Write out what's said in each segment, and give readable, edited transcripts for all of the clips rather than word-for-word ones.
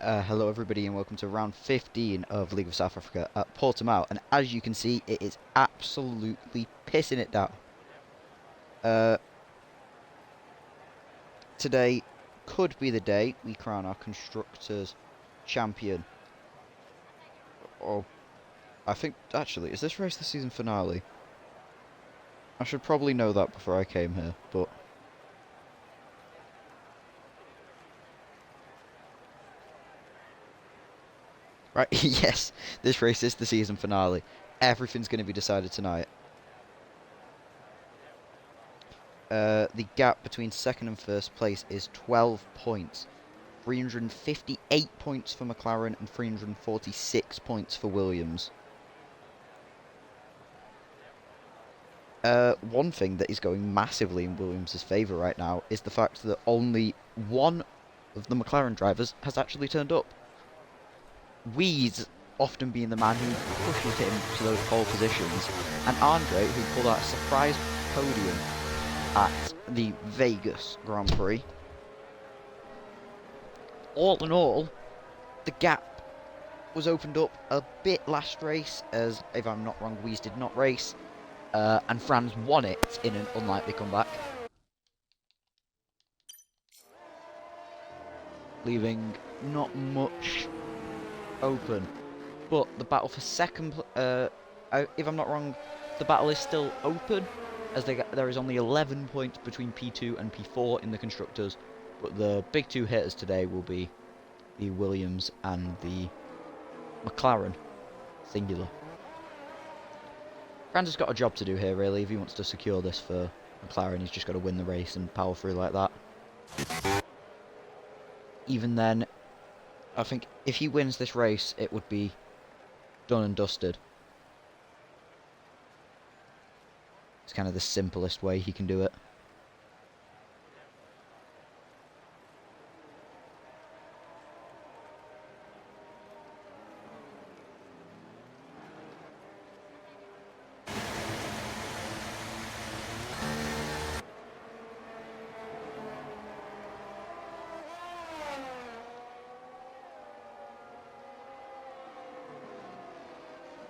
Hello everybody and welcome to round 15 of League of South Africa at Portimao, and as you can see it is absolutely pissing it down. Today could be the day we crown our Constructors Champion. Or, I think, actually, is this race the season finale? I should probably know that before I came here, but... Right, yes, this race is the season finale. Everything's going to be decided tonight. The gap between second and first place is 12 points. 358 points for McLaren and 346 points for Williams. One thing that is going massively in Williams' favour right now is the fact that only one of the McLaren drivers has actually turned up. Weeds often being the man who pushes him to those pole positions, and Andre, who pulled out a surprise podium at the Vegas Grand Prix. All in all, the gap was opened up a bit last race, as, if I'm not wrong, Weeds did not race, and Franz won it in an unlikely comeback, leaving not much open. But the battle for second, if I'm not wrong, the battle is still open, as there is only 11 points between P2 and P4 in the Constructors, but the big two hitters today will be the Williams and the McLaren, singular. Franz has got a job to do here, really. If he wants to secure this for McLaren, he's just got to win the race and power through like that. Even then, I think if he wins this race, it would be done and dusted. It's kind of the simplest way he can do it.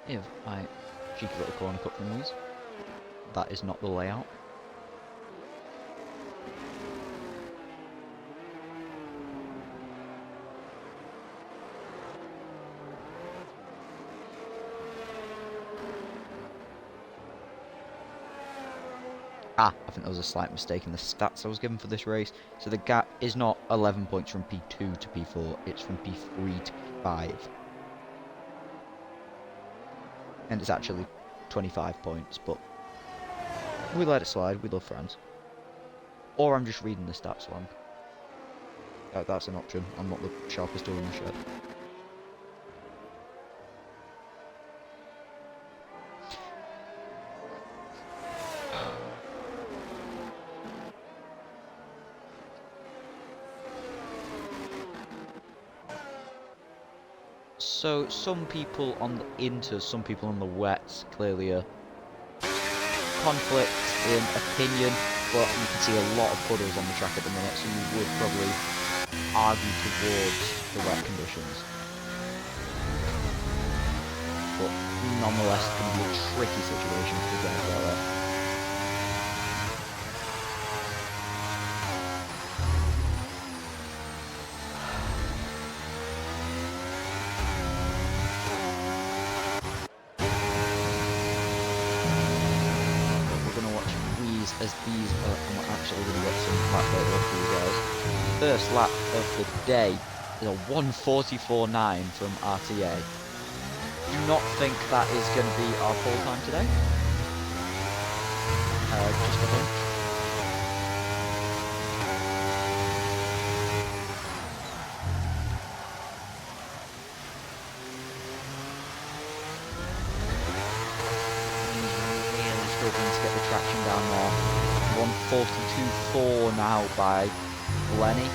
If I cheeky little corner cut from these, that is not the layout. I think there was a slight mistake in the stats I was given for this race. So the gap is not 11 points from P2 to P4, it's from P3 to P5. And it's actually 25 points, but we let it slide, we love Franz. Or I'm just reading the stats wrong. That's an option, I'm not the sharpest tool in the shed. So some people on the inters, some people on the wets, clearly a conflict in opinion, but you can see a lot of puddles on the track at the minute, so you would probably argue towards the wet conditions. But nonetheless, it can be a tricky situation for the guys out there. As these are, I'm actually going to get some lap data for you guys. First lap of the day is a 1:44.9 from RTA. Do not think that is going to be our pole time today. Just a hunch. Struggling to get the traction down there. 1:42.4 now by Lenny.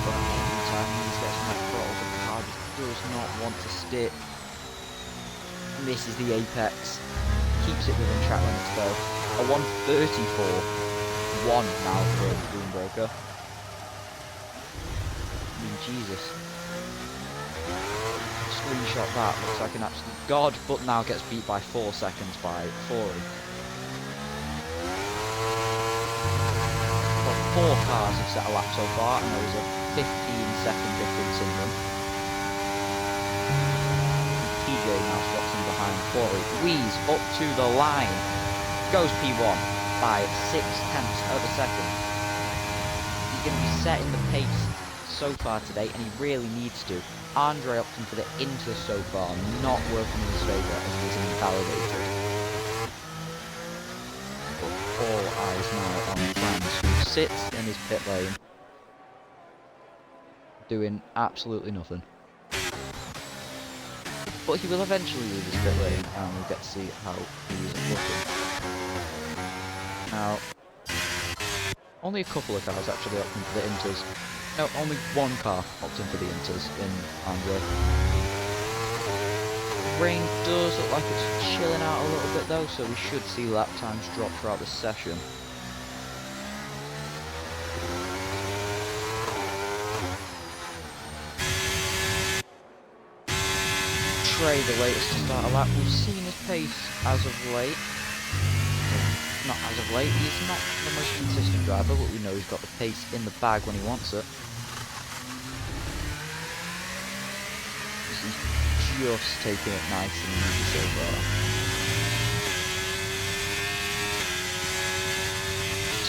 But every time he gets my throttle, the car just does not want to stick. Misses the apex. Keeps it within track limits though. A 134. 1 now for Greenbreaker. I mean, Jesus. Screenshot that. Looks like an absolute god, but now gets beat by 4 seconds by Fori. Well, 4 cars have set a lap so far, and there is a 15-second difference in them. TJ now swaps in behind Fori. Wheeze up to the line. Goes P1 by 6 tenths of a second. He's going to be setting the pace so far today, and he really needs to. Andre opting for the Inter so far, not working in his favour as he is invalidated. But all eyes now on Franz, who sits in his pit lane, doing absolutely nothing. But he will eventually leave his pit lane, and we'll get to see how he's looking. Now, only a couple of cars actually opting for the Inters. No, only 1 car opting for the Inters in Andre. Rain does look like it's chilling out a little bit though, so we should see lap times drop throughout this session. Trey, the latest to start a lap. We've seen his pace as of late. Not as of late, he's not the most consistent driver, but we know he's got the pace in the bag when he wants it. He's just taking it nice and easy so far.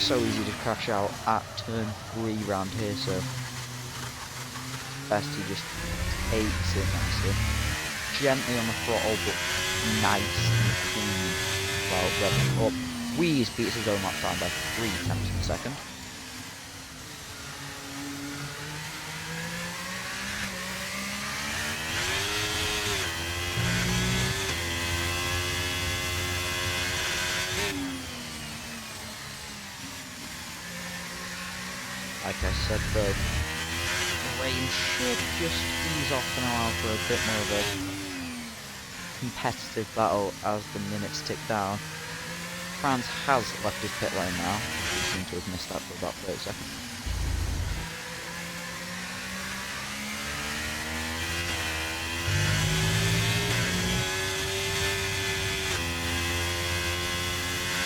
So easy to crash out at turn 3 round here, so best he just takes it nicely. Gently on the throttle, but nice and clean while revving up. Wheeze beats his own lap time by 3 tenths of a second. Like I said though, the rain should just ease off and allow for a bit more of a competitive battle as the minutes tick down. Franz has left his pit lane now. He seemed to have missed that for about 30 seconds.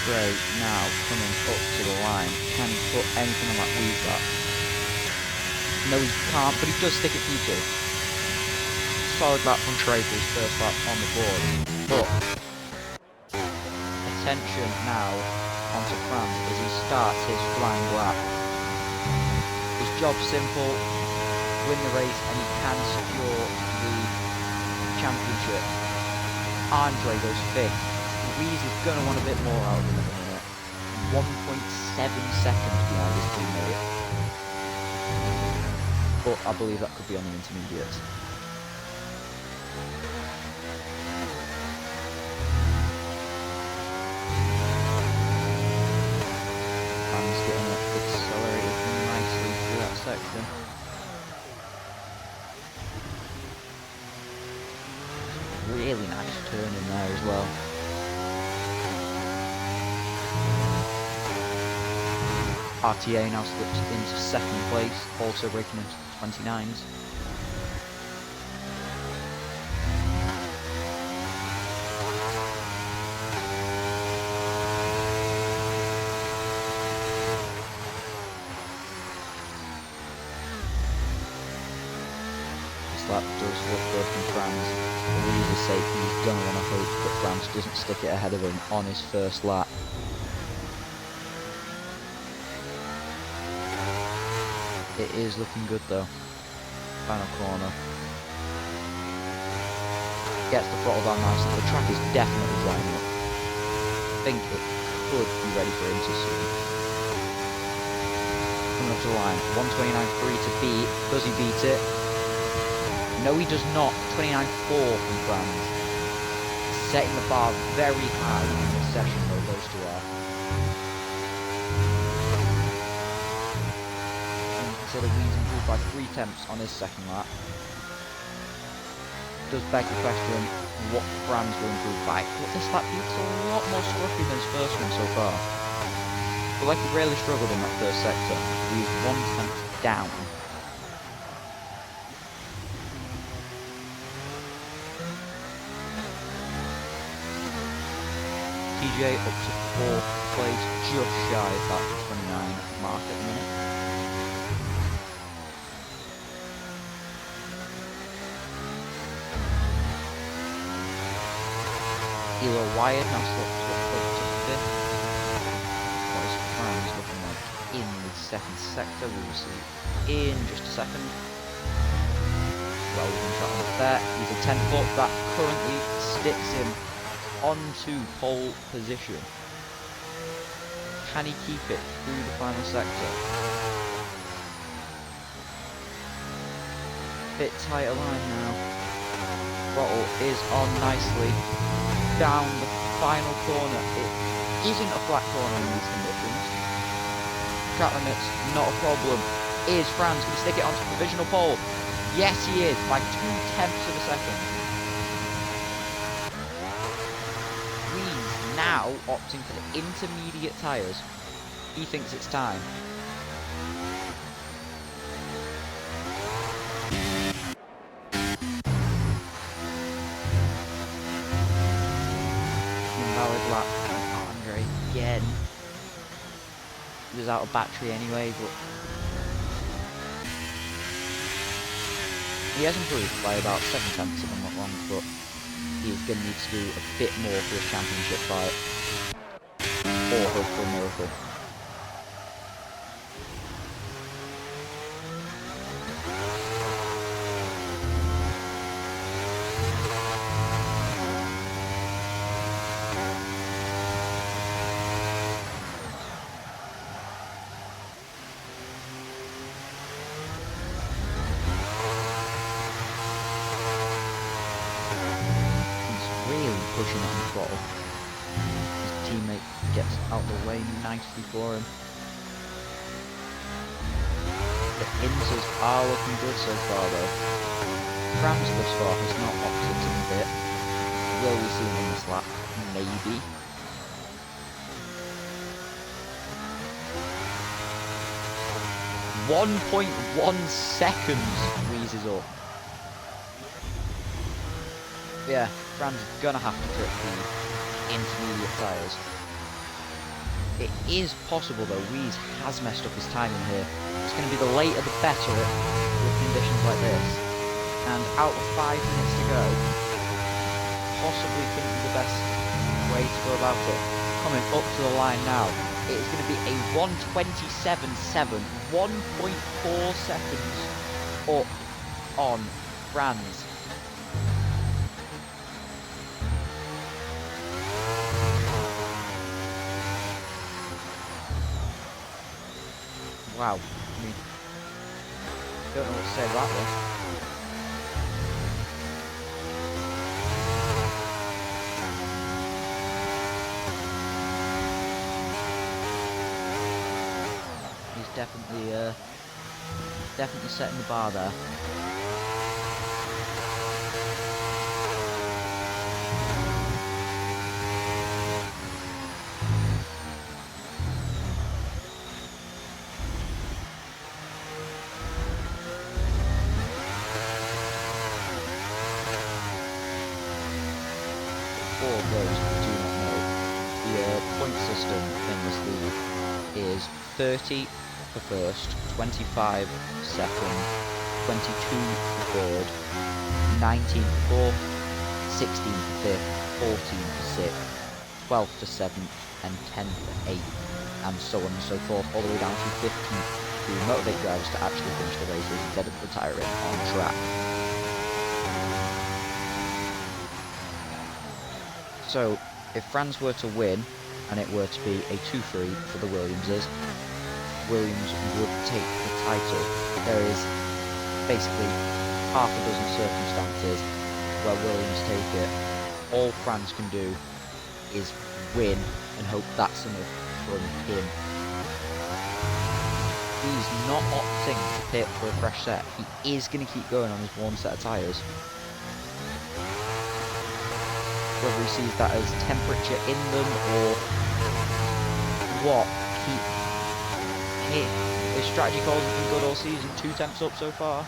Great, now coming up to the line. Can he put anything on that weave back? No, he can't, but he does stick it P2. Solid lap from Trey for his first lap on the board. But attention now onto Franz as he starts his flying lap. His job's simple, win the race and he can secure the championship. Andre goes 5th. Louise is going to want a bit more out of him in a minute. 1.7 seconds behind his teammate. But I believe that could be on the intermediates. Getting it accelerated nicely through that section. Really nice turn in there as well. RTA now slips into 2nd place, also breaking into the 29s. That does look good from Franz. For Louise's sake, he's going to want to hope that Franz doesn't stick it ahead of him on his first lap. It is looking good though. Final corner. Gets the throttle down nicely. The track is definitely drying up. I think it could be ready for Inter soon. Coming up to the line. 129.3 to beat. Does he beat it? No, he does not. 29.4 from Franz. Setting the bar very high in this session, though, those two are. And consider Weeds improved by 3 tenths on his second lap. Does beg the question, what Franz will improve by. But this lap looks a lot more scruffy than his first one so far. But like he really struggled in that first sector. He was 1/10 down. TJ up to 4th place, just shy of that 29 mark at the minute. Elo Wyatt now slipped up to 5th. What is Franz looking like in the second sector? We will see in just a second. Well done shot on there. He's a 10-foot that currently sticks him onto pole position. Can he keep it through the final sector? Bit tighter line now. Throttle is on nicely. Down the final corner. It isn't a flat corner in these conditions. Track limits, not a problem. Is Franz going to stick it onto provisional pole? Yes, he is, by 0.2 of a second. He's now opting for the intermediate tyres. He thinks it's time. Invalid lap on Andre again. He was out of battery anyway, but he has improved by about 7/10 if I'm not wrong, but he's going to need to do a bit more for his championship fight. Or hope for a miracle. Pushing it on the throttle. His teammate gets out the way nicely for him. The inters are looking good so far though. Franz thus far has not opted to the bit. Will we see him in this lap? Maybe. .1 seconds wheezes up. Yeah, Franz is gonna have to trip the intermediate tyres. It is possible though, Weeze has messed up his timing here. It's going to be the later the better with conditions like this. And out of 5 minutes to go, possibly thinking the best way to go about it. Coming up to the line now, it is going to be a 1:27.7, 1.4 seconds up on Franz. Wow, I mean, don't know what to say about that one. He's definitely setting the bar there. For those who do not know, the point system in this league is 30 for first, 25 for second, 22 for third, 19 for fourth, 16 for fifth, 14 for sixth, 12 for seventh, and 10 for eighth, and so on and so forth, all the way down to 15th, to motivate drivers to actually finish the races instead of retiring on track. So, if Franz were to win, and it were to be a 2-3 for the Williamses, Williams would take the title. There is basically half a dozen circumstances where Williams take it. All Franz can do is win and hope that's enough from him. He's not opting to pit for a fresh set. He is going to keep going on his one set of tyres. whether he sees that as temperature in them or what. His strategy calls have been good all season. 2 temps up so far.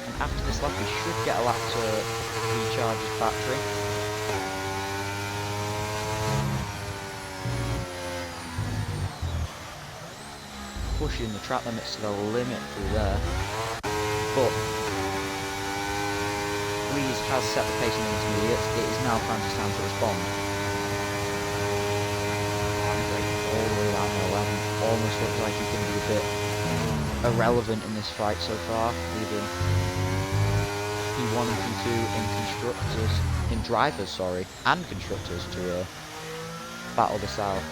And after this lap, he should get a lap to recharge his battery. Pushing the track limits to the limit through there. But Weeze has set the pace in the intermediates. It is now France's time to respond. All the way down to 11. Almost looks like he's going to be a bit irrelevant in this fight so far, leaving P1 and P2 in drivers, and constructors to battle this out.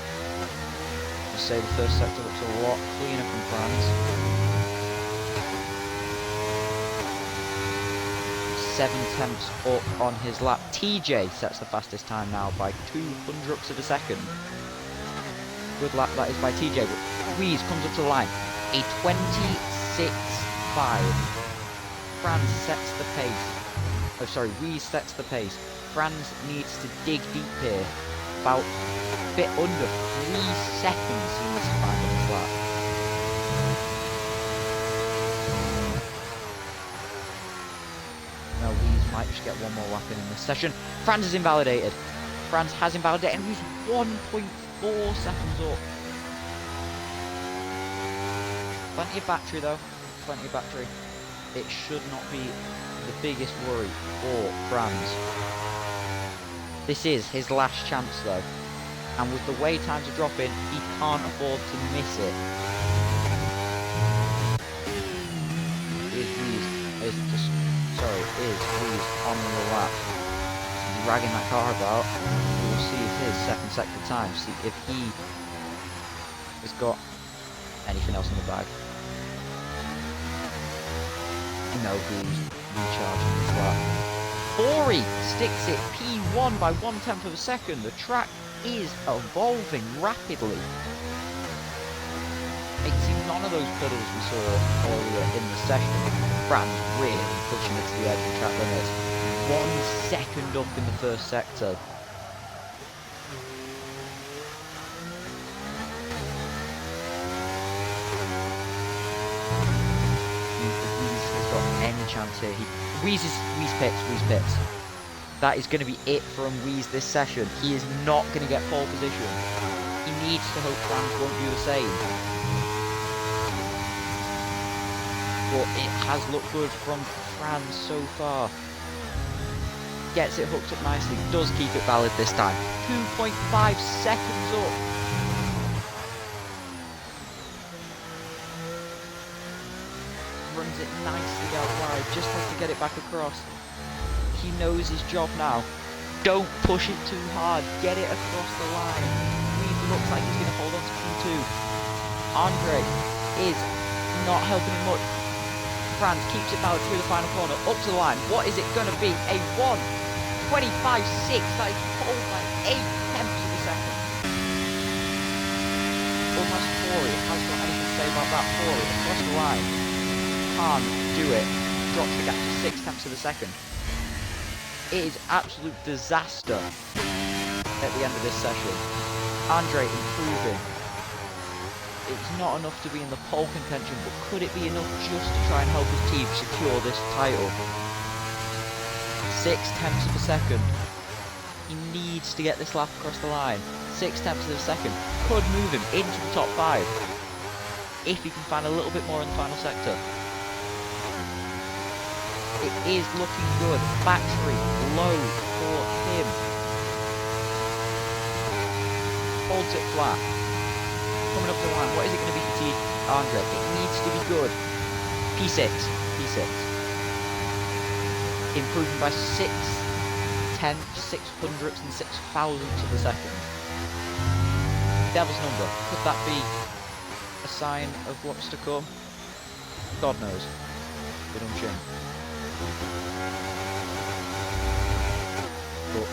I'd say the first sector looks a lot cleaner from France. 7 temps up on his lap. TJ sets the fastest time now by 200ths of a second. Good lap that is by TJ, but Weeze comes up to the line. A 26.5. France sets the pace. Oh, sorry, Weeze sets the pace. France needs to dig deep here. About a bit under 3 seconds he needs to find on his lap. Now Weeze might just get one more lap in this session. France is invalidated. France has invalidated and he's 1.4 seconds up. Plenty of battery though. Plenty of battery. It should not be the biggest worry for France. This is his last chance though, and with the way times are dropping, he can't afford to miss it. Is Weeze on the lap? He's dragging that car about. We'll see if his second sector time, see if he has got anything else in the bag. No, he's recharging his lap. Ori sticks it P1 by 1/10 of a second. The track is evolving rapidly. Making none of those puddles we saw earlier in the session. France really pushing it to the edge of the track limits. 1 second up in the first sector. Any chance here? Weeze pits. That is going to be it from Weeze this session. He is not going to get pole position. He needs to hope France won't do the same. But it has looked good from France so far. Gets it hooked up nicely. Does keep it valid this time. 2.5 seconds up. Runs it nicely out wide, just has to get it back across. He knows his job now. Don't push it too hard, get it across the line. Weeze looks like he's going to hold on to P2. Andre is not helping him much. France keeps it balanced through the final corner, up to the line. What is it going to be? A 1:25.6, that is pole by 8/10 of a second. Almost Ori has got anything to say about that. Ori across the line. Can't do it. Drops the gap to 6/10 of a second. It is absolute disaster at the end of this session. Andre improving. It's not enough to be in the pole contention, but could it be enough just to try and help his team secure this title? 6/10 of a second. He needs to get this lap across the line. 6/10 of a second could move him into the top 5 if he can find a little bit more in the final sector. It is looking good. Battery low for him. Holds it flat. Coming up the line. What is it going to be for Andre? It needs to be good. P6. Improving by 6/10, 600ths and 6,000ths of a second. Devil's number. Could that be a sign of what's to come? God knows. But But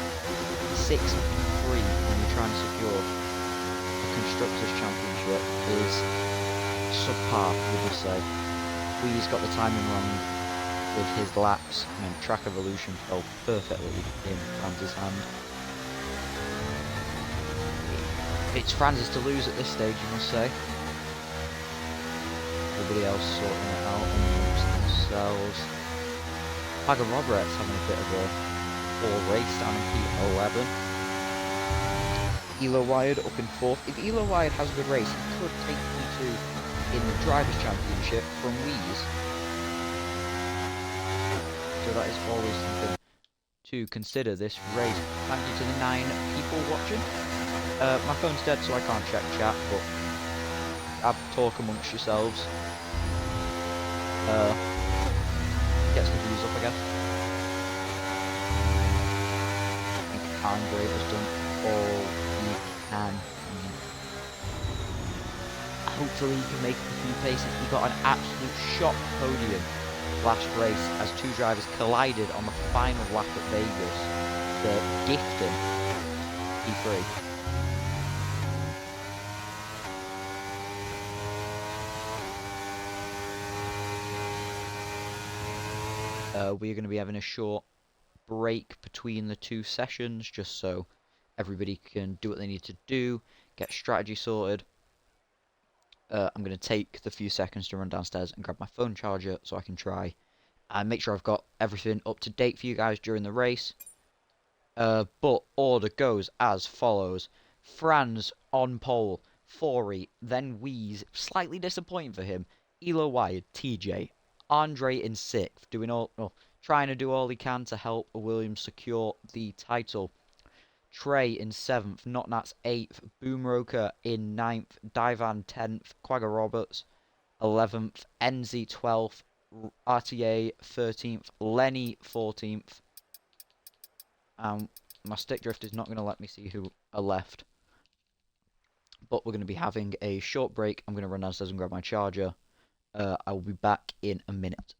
6-3 when you're trying to secure a Constructors' Championship is subpar, we would say. Weeze got the timing wrong with his laps meant track evolution fell perfectly in Franz's hand. It's Franz's to lose at this stage, you must say. Everybody else sorting it out amongst themselves. Paga Roberts having a bit of a poor race down in P11. Elo Wired up in 4th. If Elo Wired has a good race, he could take P2 in the Drivers' Championship from Wheeze. So that is always something to consider this race. Thank you to the 9 people watching. My phone's dead, so I can't check chat, but talk amongst yourselves. Gets the views up again. I think Hargrave has done all he can. Hopefully he can make a few paces. He got an absolute shock podium last race as two drivers collided on the final lap at Vegas to gift him P3. We're going to be having a short break between the two sessions just so everybody can do what they need to do, get strategy sorted. I'm going to take the few seconds to run downstairs and grab my phone charger so I can try and make sure I've got everything up to date for you guys during the race. But order goes as follows. Franz on pole, Fori, then Wheeze, slightly disappointing for him, Elo Wired, TJ, Andre in 6th, trying to do all he can to help Williams secure the title. Trey in 7th, Notnats 8th, Boomroker in 9th, Divan 10th, Quagga Roberts 11th, Enzi 12th, RTA 13th, Lenny 14th. My stick drift is not going to let me see who are left. But we're going to be having a short break. I'm going to run downstairs and grab my charger. I will be back in a minute.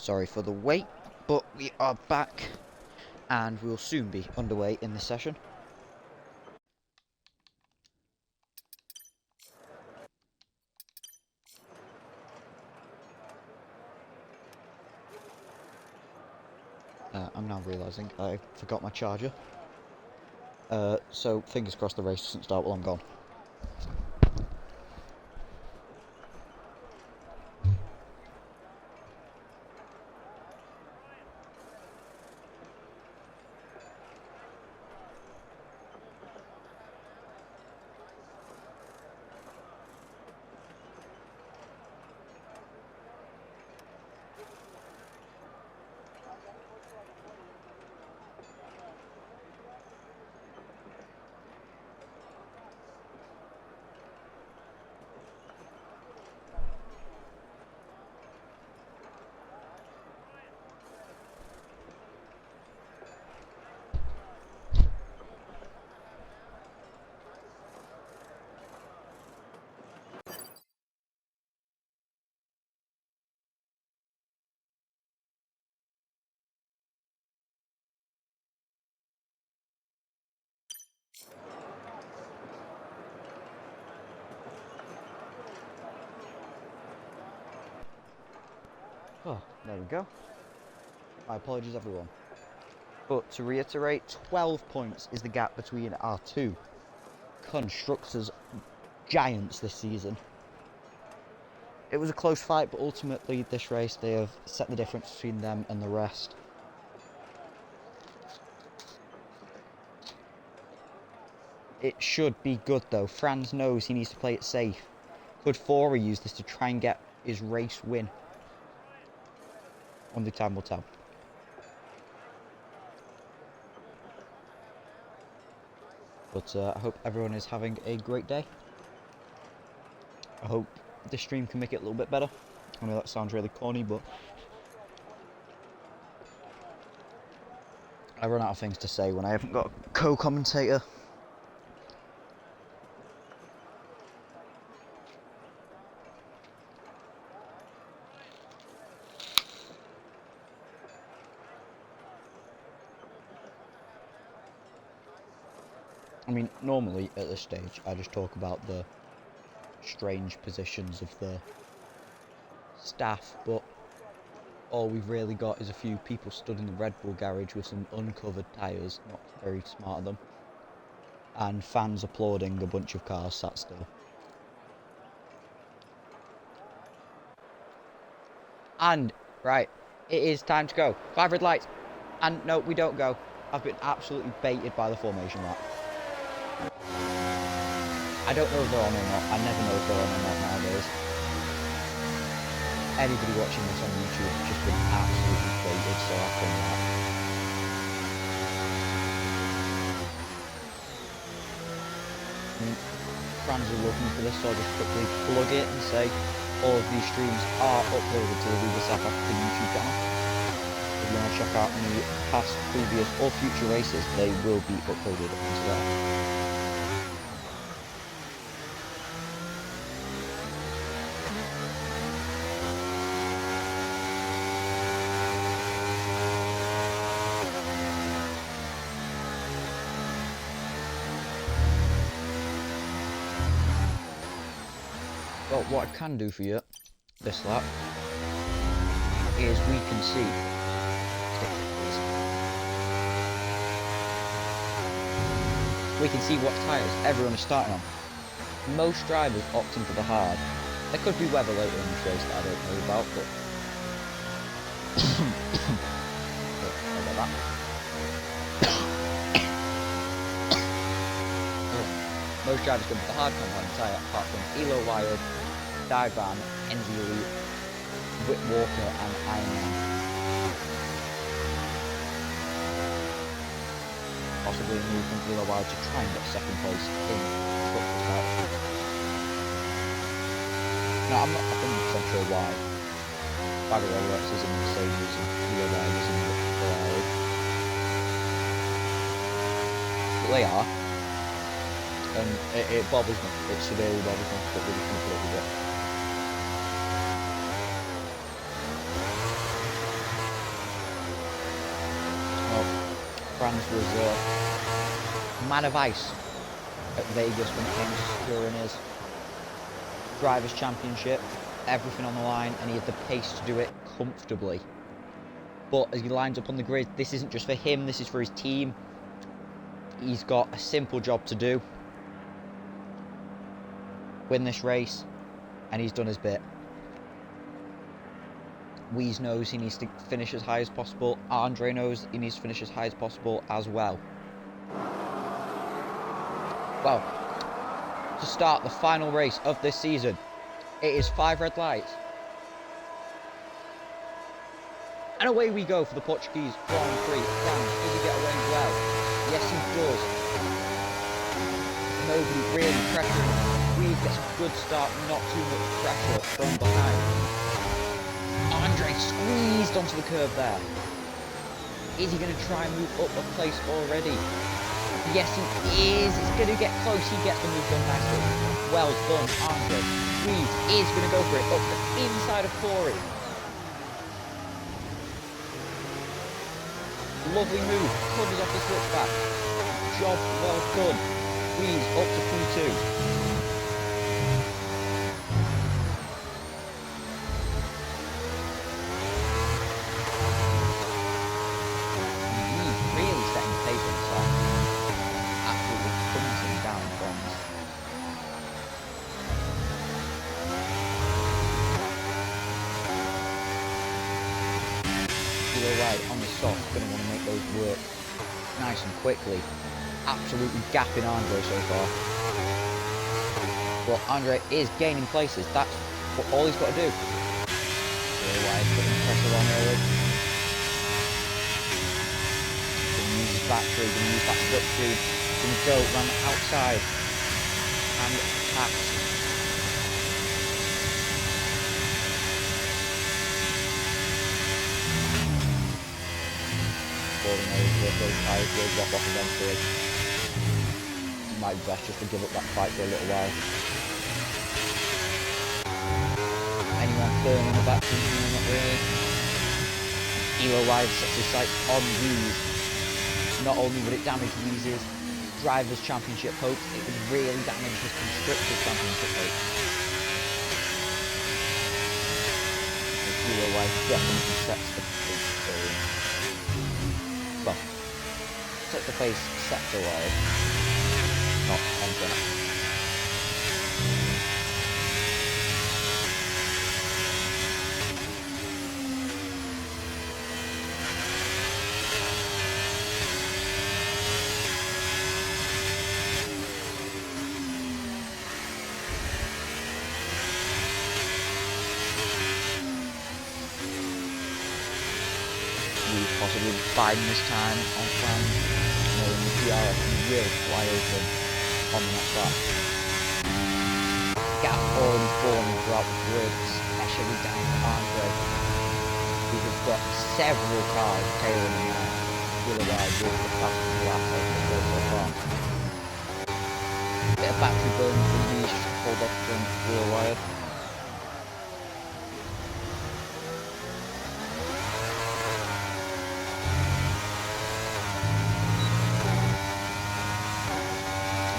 Sorry for the wait, but we are back and we'll soon be underway in this session. I'm now realising I forgot my charger. So fingers crossed the race doesn't start while I'm gone. Oh, there we go. My apologies, everyone. But to reiterate, 12 points is the gap between our two constructors giants this season. It was a close fight, but ultimately this race, they have set the difference between them and the rest. It should be good though. Franz knows he needs to play it safe. Could Fora use this to try and get his race win? Only time will tell. But I hope everyone is having a great day. I hope this stream can make it a little bit better. I know that sounds really corny, but I run out of things to say when I haven't got a co-commentator. I mean, normally at this stage, I just talk about the strange positions of the staff, but all we've really got is a few people stood in the Red Bull garage with some uncovered tyres, not very smart of them, and fans applauding a bunch of cars sat still. And, right, it is time to go. 5 red lights. And no, we don't go. I've been absolutely baited by the formation lap. I don't know if they're on or not. I never know if they're on or not nowadays. Anybody watching this on YouTube has just been absolutely baited, so I've done that. Fans are looking for this, so I'll just quickly plug it and say all of these streams are uploaded to the Leader South Africa YouTube channel. If you want to check out any past, previous or future races, they will be uploaded onto there. Well, what I can do for you this lap is we can see what tyres everyone is starting on. Most drivers opting for the hard. There could be weather later in this race that I don't know about, but most drivers go for the hard compound tyre, apart from Elo Wild, Divan, NZ Elite, Whit Walker and Ironman. Possibly a move from Elo Wild to try and get second place in truck start. Now, I'm not 100% sure why. Why the Rolex is in Mercedes and Elo Wild is in the Ferrari. But they are. And it bothers me. It severely bothers me, but we can put up with it. Well, Franz was a man of ice at Vegas when it came to securing his Drivers' Championship. Everything on the line, and he had the pace to do it comfortably. But as he lines up on the grid, this isn't just for him, this is for his team. He's got a simple job to do. Win this race, and he's done his bit. Weeze knows he needs to finish as high as possible. Andre knows he needs to finish as high as possible as well. Well, to start the final race of this season, it is 5 red lights. And away we go for the Portuguese Grand Prix. Franz, does he get away well? Yes, he does. Nobody really pressuring. Weave gets a good start, not too much pressure from behind. Andre squeezed onto the curb there. Is he going to try and move up a place already? Yes, he is. It's going to get close. He gets the move done nicely. Well done, Andre. Weave is going to go for it up the inside of Corey. Lovely move. Covers off the switchback. Job well done. Weave up to P2. Elo wide on the soft, going to want to make those work nice and quickly. Absolutely gapping Andre so far. But Andre is gaining places. That's all he's got to do. Elo wide, putting pressure on early. Going to use his battery, going to use that slipstream. Going to go around the outside and pass. Falling over, those tyres will drop off eventually. It might be best just to give up that fight for a little while. Anyone burning the battery? No, not really. Elo wide sets his sights on Weeze. Not only would it damage Weeze's Drivers' Championship hopes, it would really damage his Constructors' Championship hopes. Elo wide definitely sets the pace. Well, sets the pace sector-wise, not on track. Possibly Biden this time on plan, knowing the DRS will fly open on the next lap. Gap already forming throughout the grid, especially down to Andre, who has got several cars tailing him now. Elo wide with the fastest lap of the field so far. Bit of battery burn from these should hold off from Elo wide.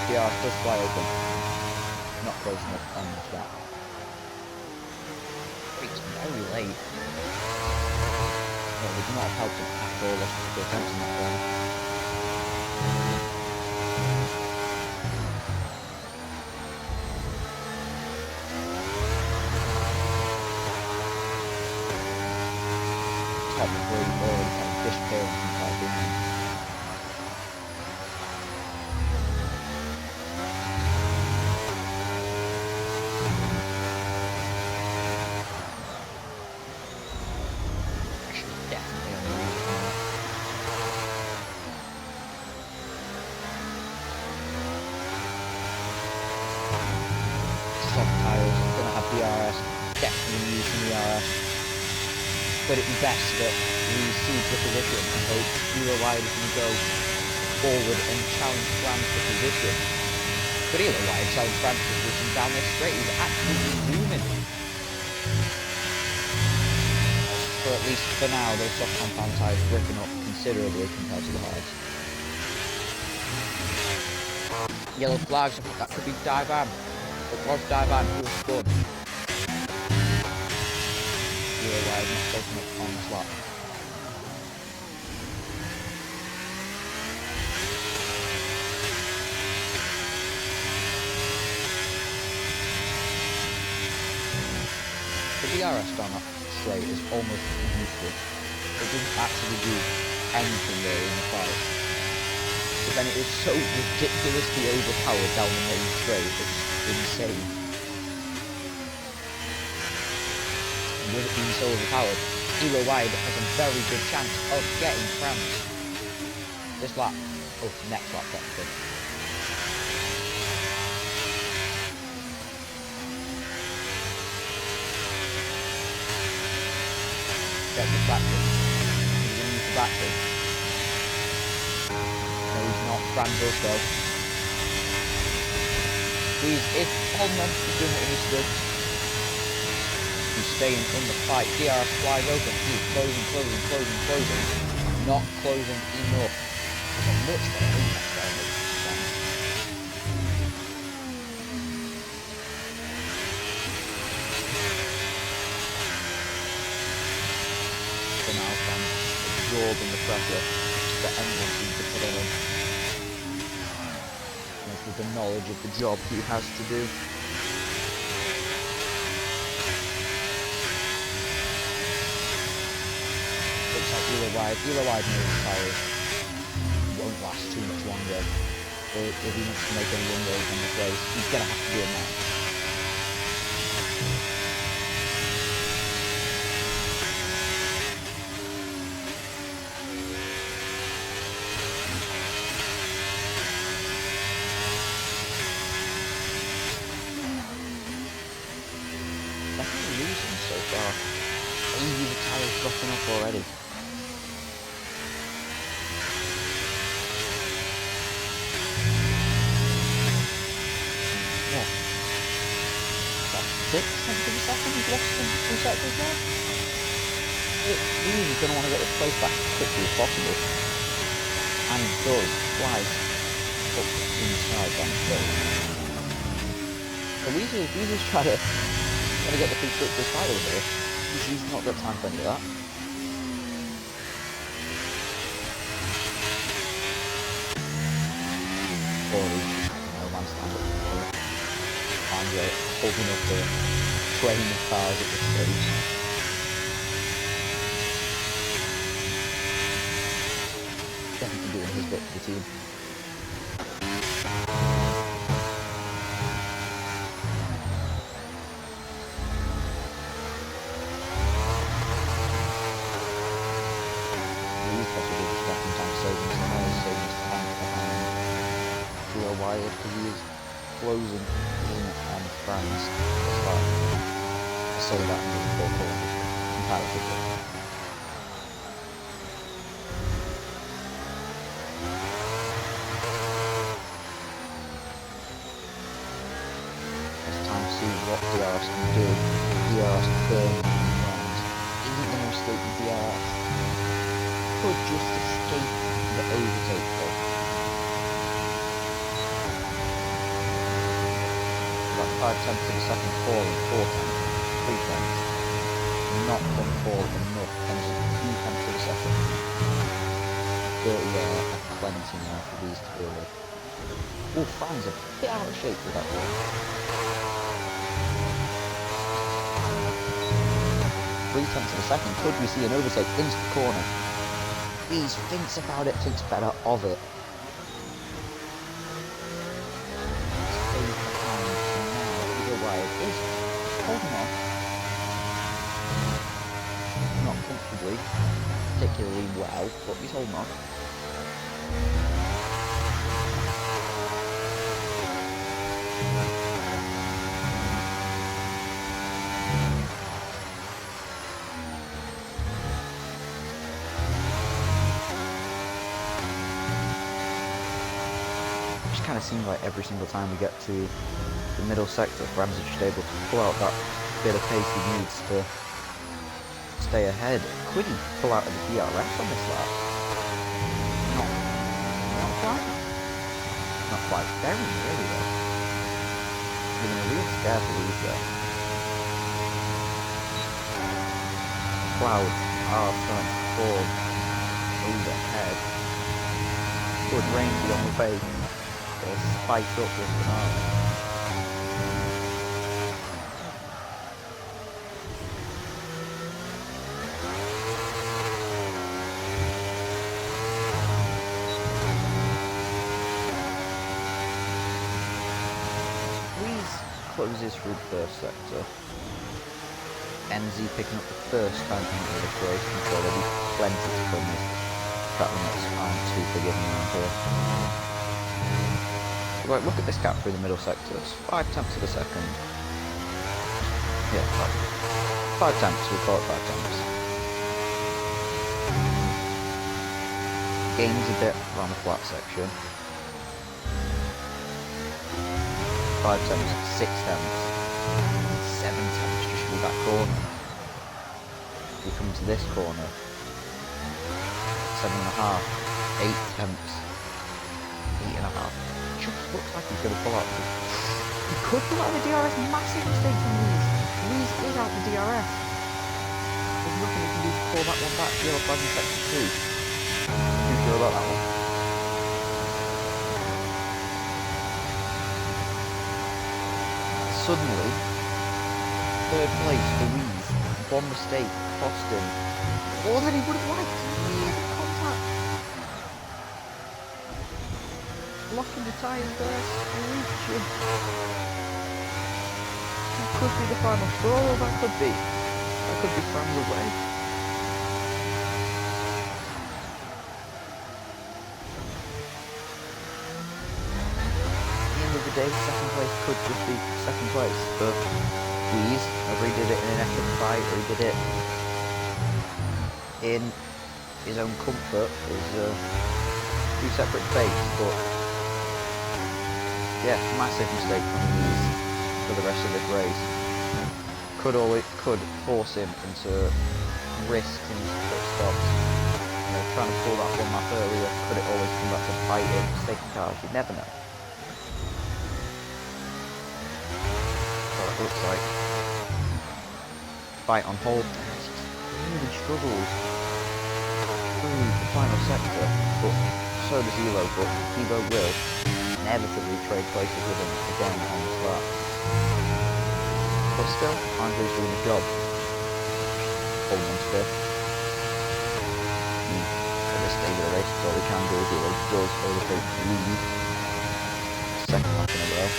DRS does fly open. Not close enough on the track. It's very late. Well, we do not have helped him at all if we go down to that corner. Top 3 already kind of disappearing from the behind. DRS, definitely use some ERS, but it'd be best that we seize the position and hope Elo wide can go forward and challenge France for position. But Elo wide challenge France for position down this straight, he's absolutely zooming. For at least for now, those soft compound tyres ripping up considerably compared to the hards. Yellow flags, I think that could be Divan. It was Divan who was spun. Elo wide not taking up on the slot. The DRS down that straight is almost useless. It doesn't actually do anything there in the fight. But then it is so ridiculously overpowered down the main straight, it's insane. And with it being so overpowered, Elo wide has a very good chance of getting France. This lap, oh, next lap technically. Get the battery. He's going to use the battery. No, he's not. Fran does though. If holding on, he's doing what he needs to do. He's staying in the fight. DRS flies open. He's closing. Not closing enough. There's a much better impact there. Now Fran absorbing the pressure that anyone seems to put on him. With the knowledge of the job he has to do. It's looks like Eli Wide knows the tyres won't last too much longer. If he wants to make any inroads in this race, he's going to have to do it now. Definitely losing so far. Maybe the tyre's dropping off already. What? That's 6 tenths of a second he's lost in 2 sectors now? He's going to want to get this place back as quickly as possible. And he does fly up inside down the hill. So Weezy's trying to get the constructor's title here. He's not got time for any of that. Or he's just, man stand up for it. And holding up the train of cars at this stage. Definitely doing his bit for the team. Because he is closing in on France to start. I saw that in the fourth quarter comparatively. It's time to see what DRS can do. DRS burning France isn't going to escape the DRS. Could just escape the overtake though. 5 tenths of a second fall and 4 tenths, 3 tenths. Not going to fall enough, comes at 2 tenths of a second. 30 are plenty now for these to deal with. Oh, Fran's a bit out of shape with that one. 3 tenths of a second, could we see an overtake into the corner? He's thinks about it, thinks better of it. Is holding on. Not comfortably, particularly well, but he's holding on. It just kind of seems like every single time we get to the middle sector, Rams are just able to pull out that bit of pace he needs to stay ahead. Could he pull out of the DRS on this lap? Not quite. Not quite. Very nearly though. Giving a real scare for these there. Clouds are starting to form overhead. Good rain on the way. They'll spike up this banana. Closes through the first sector. NZ picking up the first time into the race control. There'll be plenty to come as track limits aren't too forgiving around here. Right, look at this gap through the middle sector. It's 5 tenths of a second. Yeah, 5 tenths, we'll call it 5 tenths. Gains a bit around the flat section. 5 tenths, 6 tenths, 7 tenths just through that corner. We come to this corner, 7.5, 8 tenths, 8.5. Just looks like he's going to pull out. He could pull out the DRS. Massive mistake from Lees is out the DRS. There's nothing he can do to pull that one back. Yellow flag in sector 2. How do you feel about that one? Suddenly, third place for Weeze. One mistake cost him more than he would have liked. Yeah, the contact. Locking the tyres there, screeching. That could be the final straw, or that could be. That could be Fran's away. At the end of the day, second place could just be second place. But Weeze, whether he did it in an epic fight or he did it in his own comfort, is two separate debates. But yeah, massive mistake from Weeze for the rest of this race. Could force him into risks and pit stops. You know, trying to pull that one lap earlier, could it always come back to bite him? Safety cars, you never know. Well, it looks like fight on hold. Really struggles through the final sector, but so does Elo. But Evo will inevitably trade places with him again on the start. But still, Andre's doing the job. Holding on to fifth. At this stage of the race, all we can do is Elo does overtake lead. Second lap in a row.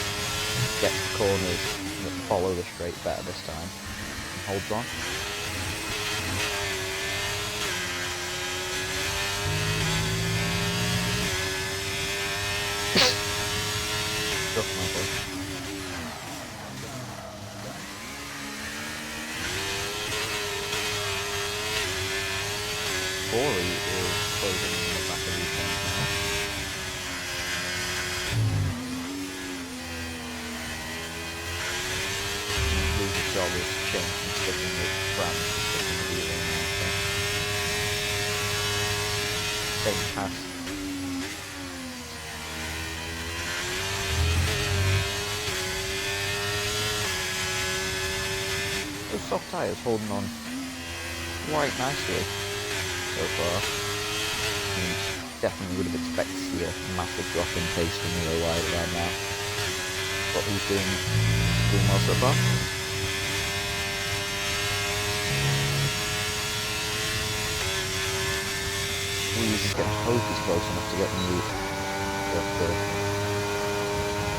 Gets the corners that follow the straight better this time. And holds on. Definitely. Corey is closing in the back of the point now. Whose job is changing and sticking with Fran to sticking with Elo now, so. Same pass. Those soft tyres holding on quite nicely so far. Definitely would have expected to see a massive drop in pace from Elo Wide right now. But he's doing well so far. Weeze is going to hope he's close enough to get the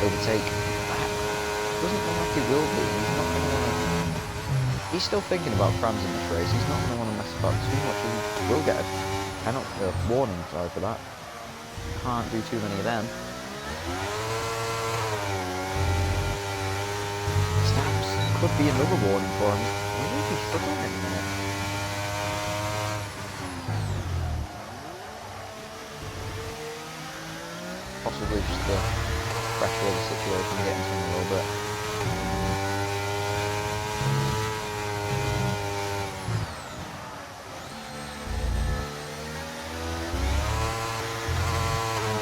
overtake. Doesn't look like he will be. He's not going to want to. He's still thinking about Franz in this race. He's not going to want to mess about too much. He will get a warning, sorry for that. Can't do too many of them. Snaps could be another warning for him. Maybe he's struggling in a minute. Possibly just the pressure of the situation getting to him a little bit.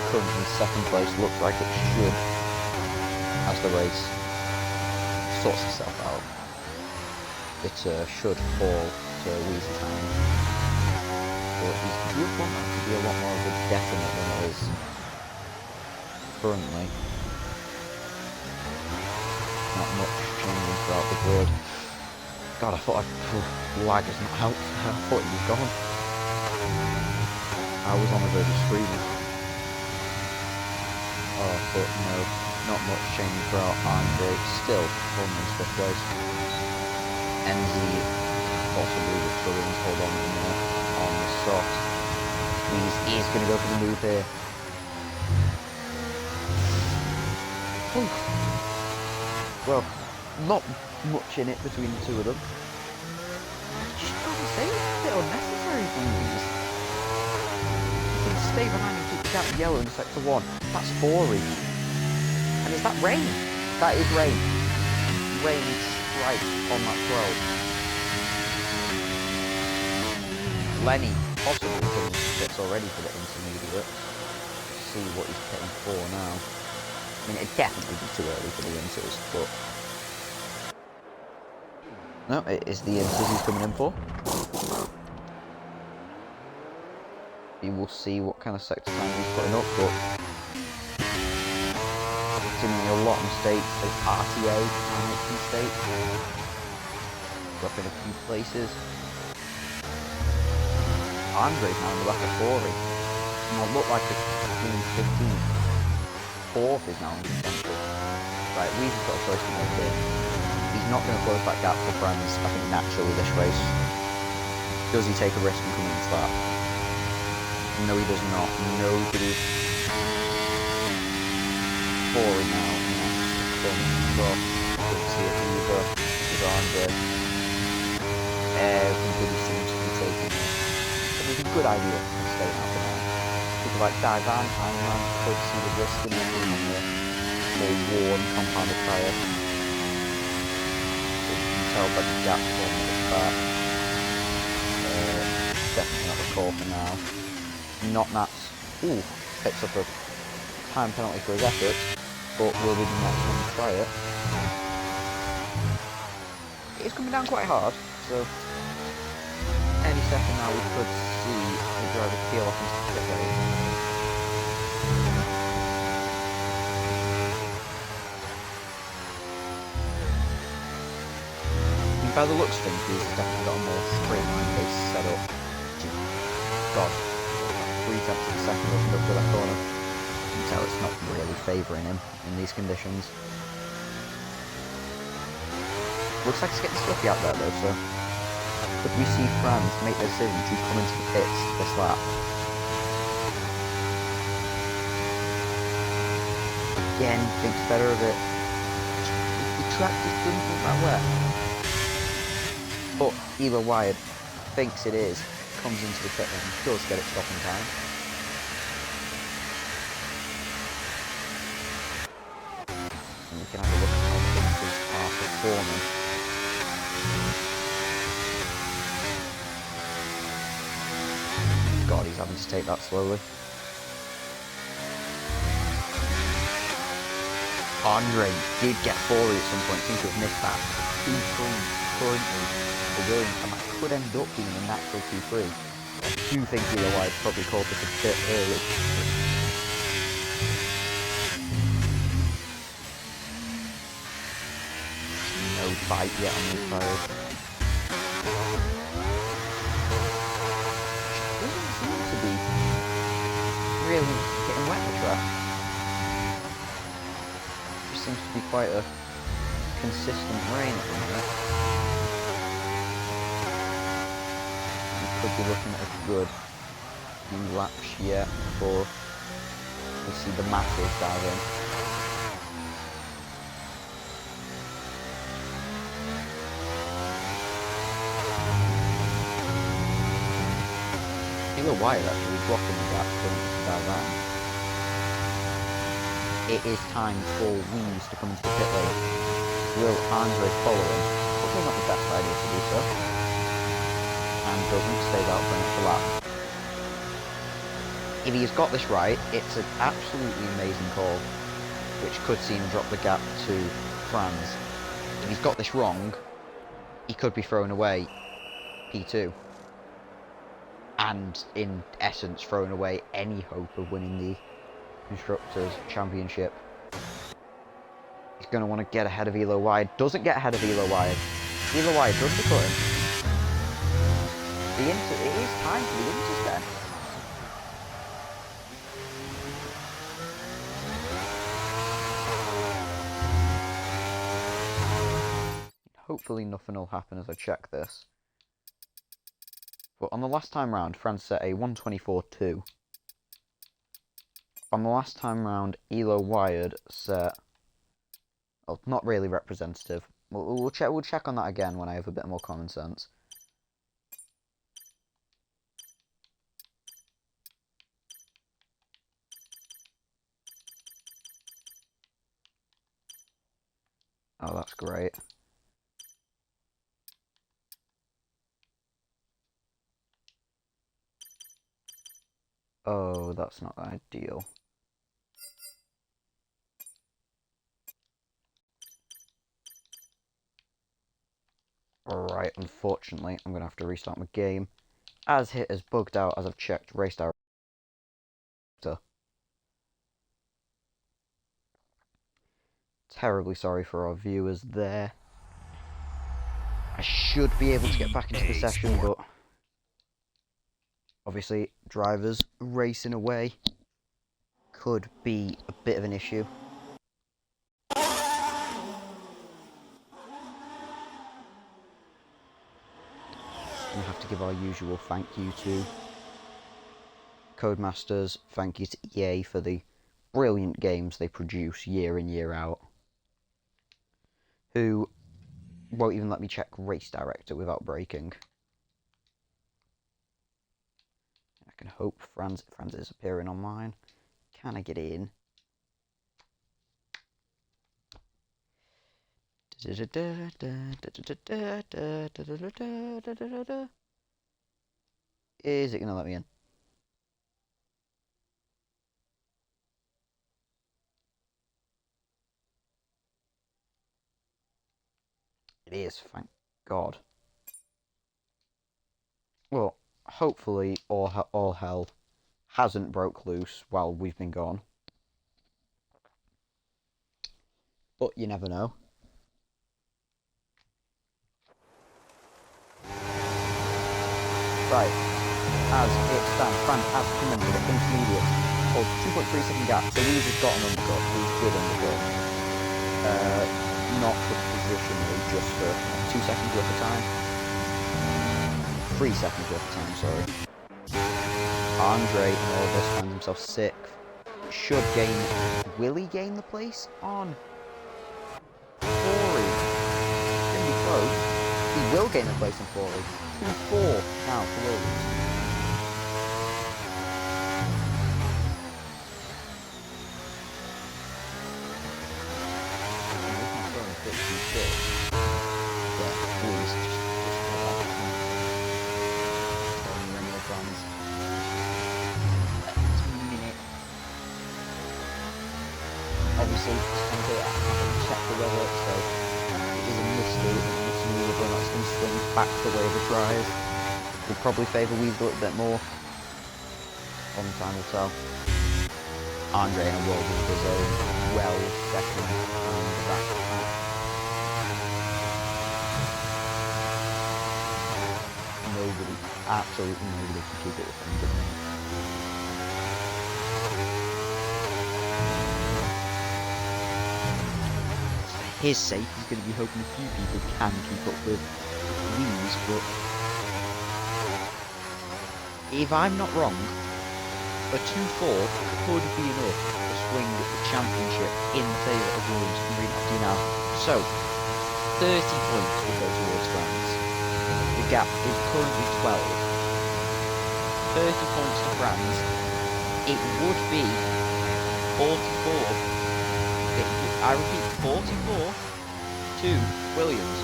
Currently second place looks like it should, as the race sorts itself out, it should fall to Weeze's hand. But you would want that to be a lot more of a definite than it is currently. Not much changing throughout the grid. God, I thought lag has not helped. I thought he was gone. I was on the verge of screaming. Oh, but no, not much changing throughout. Andre still holding in fifth place. NZ possibly just struggling to hold on a minute on the soft. He's going to go for the move here. Oof. Well, not much in it between the two of them. Just gotta say, it's a bit unnecessary from these. You can stay behind and keep the gap yellow in sector 1. That's 4 each. And is that rain? That is rain. Rain strike on that 12. Lenny possibly coming to pits already for the intermediate. See what he's pitting for now. I mean, it'd definitely be too early for the inters, but no, it is the inters he's coming in for. You will see what kind of sector time he's putting up, but seemingly a lot of mistakes. There's RTA and its mistakes. Dropping a few places. Andre's now in the back of Corey. Now look like the 15th. Fourth is now in the central. Right, we've got a choice to make here. He's not going to close that gap for Franz, I think, naturally this race. Does he take a risk and come into that? No, he does not. Nobody. Corey now. But we'll see it either. This is Andre. Everybody seems to be taking it. It was a good idea to stay out for now. People like Divan, Hangman, could see the risk in it being on the worn compounded tyre. So you can tell by the gap forming at the back. Definitely not the call for now. Not Nats. Ooh, picks up a time penalty for his efforts, but will be the next one to try it. It's coming down quite hard, so any second now we could see the driver peel off into the pit lane. And by the looks of things, he's definitely got a more straight line based setup. God, 3 tenths of a second opened up to that corner. You can tell it's not really favouring him in these conditions. Looks like it's getting stuffy out there though, so could we see Franz make the decision to come into the pits this lap? Again, thinks better of it. The track just doesn't look that wet. But Elo Wired thinks it is, comes into the pit and does get it stopped in time. And we can have a look at how things are performing. God, he's having to take that slowly. Andre did get forward at some point, seems to have missed that. Q3 currently for Williams, and that could end up being a natural Q3. I do think Elo Wired probably called this a bit early. No bite yet on these tyres. Doesn't seem to be really getting wet the track. Just seems to be quite a consistent rain at the minute. We could be looking at a good few laps yet before we see the masses dive in. Elo Wired actually dropping the gap from Divan. It is time for Weems to come into the pit lane. Will Andre follow him? Probably not the best idea to do so. And doesn't, stays out for an extra lap. If he's got this right, it's an absolutely amazing call, which could see him drop the gap to Franz. If he's got this wrong, he could be thrown away P2. And in essence, throwing away any hope of winning the Constructors' Championship. He's going to want to get ahead of Elo Wired. Doesn't get ahead of Elo Wired. Elo Wired does the cut him. It is time for the Inters then. Hopefully nothing will happen as I check this. But on the last time round, Franz set a 1:24.2. On the last time round, Elo Wired set... well, not really representative. We'll check on that again when I have a bit more common sense. Oh, that's great. Oh, that's not ideal. Alright, unfortunately, I'm going to have to restart my game. As hit has bugged out as I've checked race director. Terribly sorry for our viewers there. I should be able to get back into the session, but Obviously, drivers racing away could be a bit of an issue. We have to give our usual thank you to Codemasters, thank you to EA for the brilliant games they produce year in, year out. Who won't even let me check Race Director without breaking. I can hope Franz is appearing on mine. Can I get in? Is it going to let me in? It is, thank God. Well, hopefully all hell hasn't broke loose while we've been gone. But you never know. Right, as it stands, Fran has come in with an intermediate or 2.3 second gap, so Weeze has got an undercut, Weeze did undercut. Not for positionally, just for 2 seconds worth of time. 3 seconds worth of time, sorry. Andre in all this finds himself 6th. Should gain, will he gain the place on Corey? It's going to be close. He will gain the place on Corey. 2-4 now for Williams. Obviously, I haven't checked the weather, so it is a misty, it's movable, and that's going to swing back the way of the drive. Will probably favour Weave a little bit more. Only time will tell. Andre in a world of his own, well second on the back. Nobody, absolutely nobody can keep it with him. For his sake, he's going to be hoping a few people can keep up with Weeze, but if I'm not wrong, a 2-4 could be enough to swing the championship in favour of Williams and Green Hot now. So, 30 points will go towards France. The gap is currently 12. 30 points to France. It would be 44. I repeat, 44 to Williams.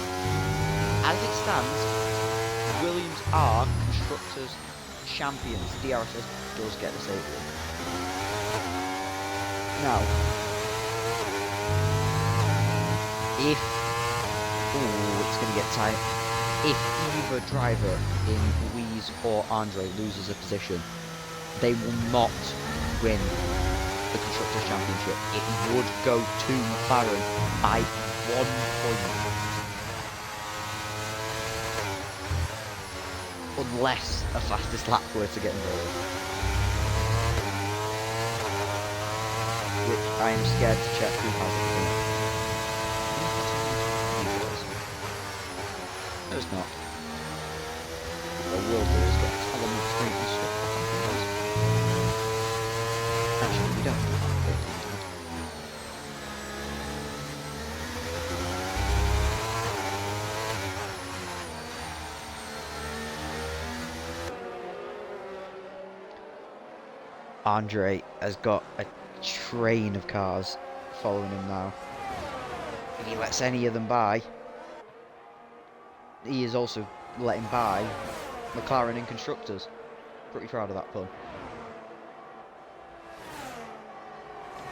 As it stands, Williams are Constructors' champions. DRS does get disabled. Now, if... Ooh, it's going to get tight. If either driver in Weeze or Andre loses a position, they will not win the Constructors' Championship. It would go to McLaren by 1 point. Unless a fastest lap were to get involved. Which I am scared to check who has it. No, it's not. What I will do is get a ton of screen and stuff. Actually, we don't. Andre has got a train of cars following him now. If he lets any of them by, he is also letting by McLaren and Constructors. Pretty proud of that pun.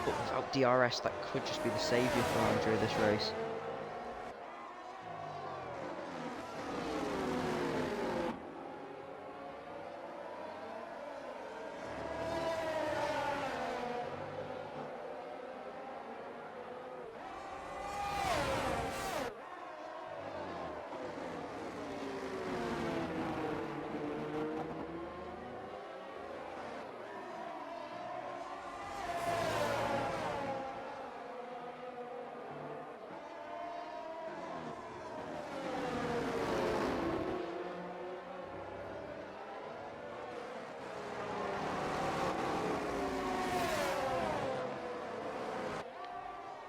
But without DRS, that could just be the saviour for Andre this race.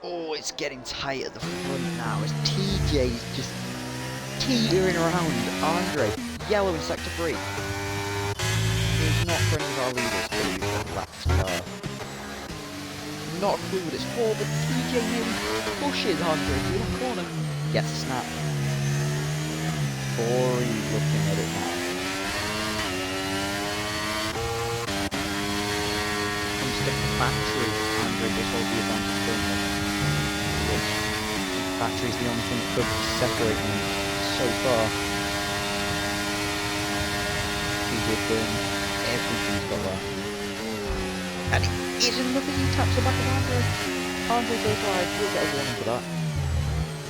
Oh, it's getting tight at the front now as TJ's just teetering around Andre. Yellow in sector 3. It's not for any of our leaders to use that left car. Not a clue what it's for, but TJ nearly pushes Andre through the corner. Gets a snap. Corey looking at it now. Comes to battery. Andre just holds the advantage currently. Battery's the only thing that could separate them so far. TJ done everything he's got left. And it isn't nothing, he taps the back of Andre. Andre goes wide, we'll get a warning for that.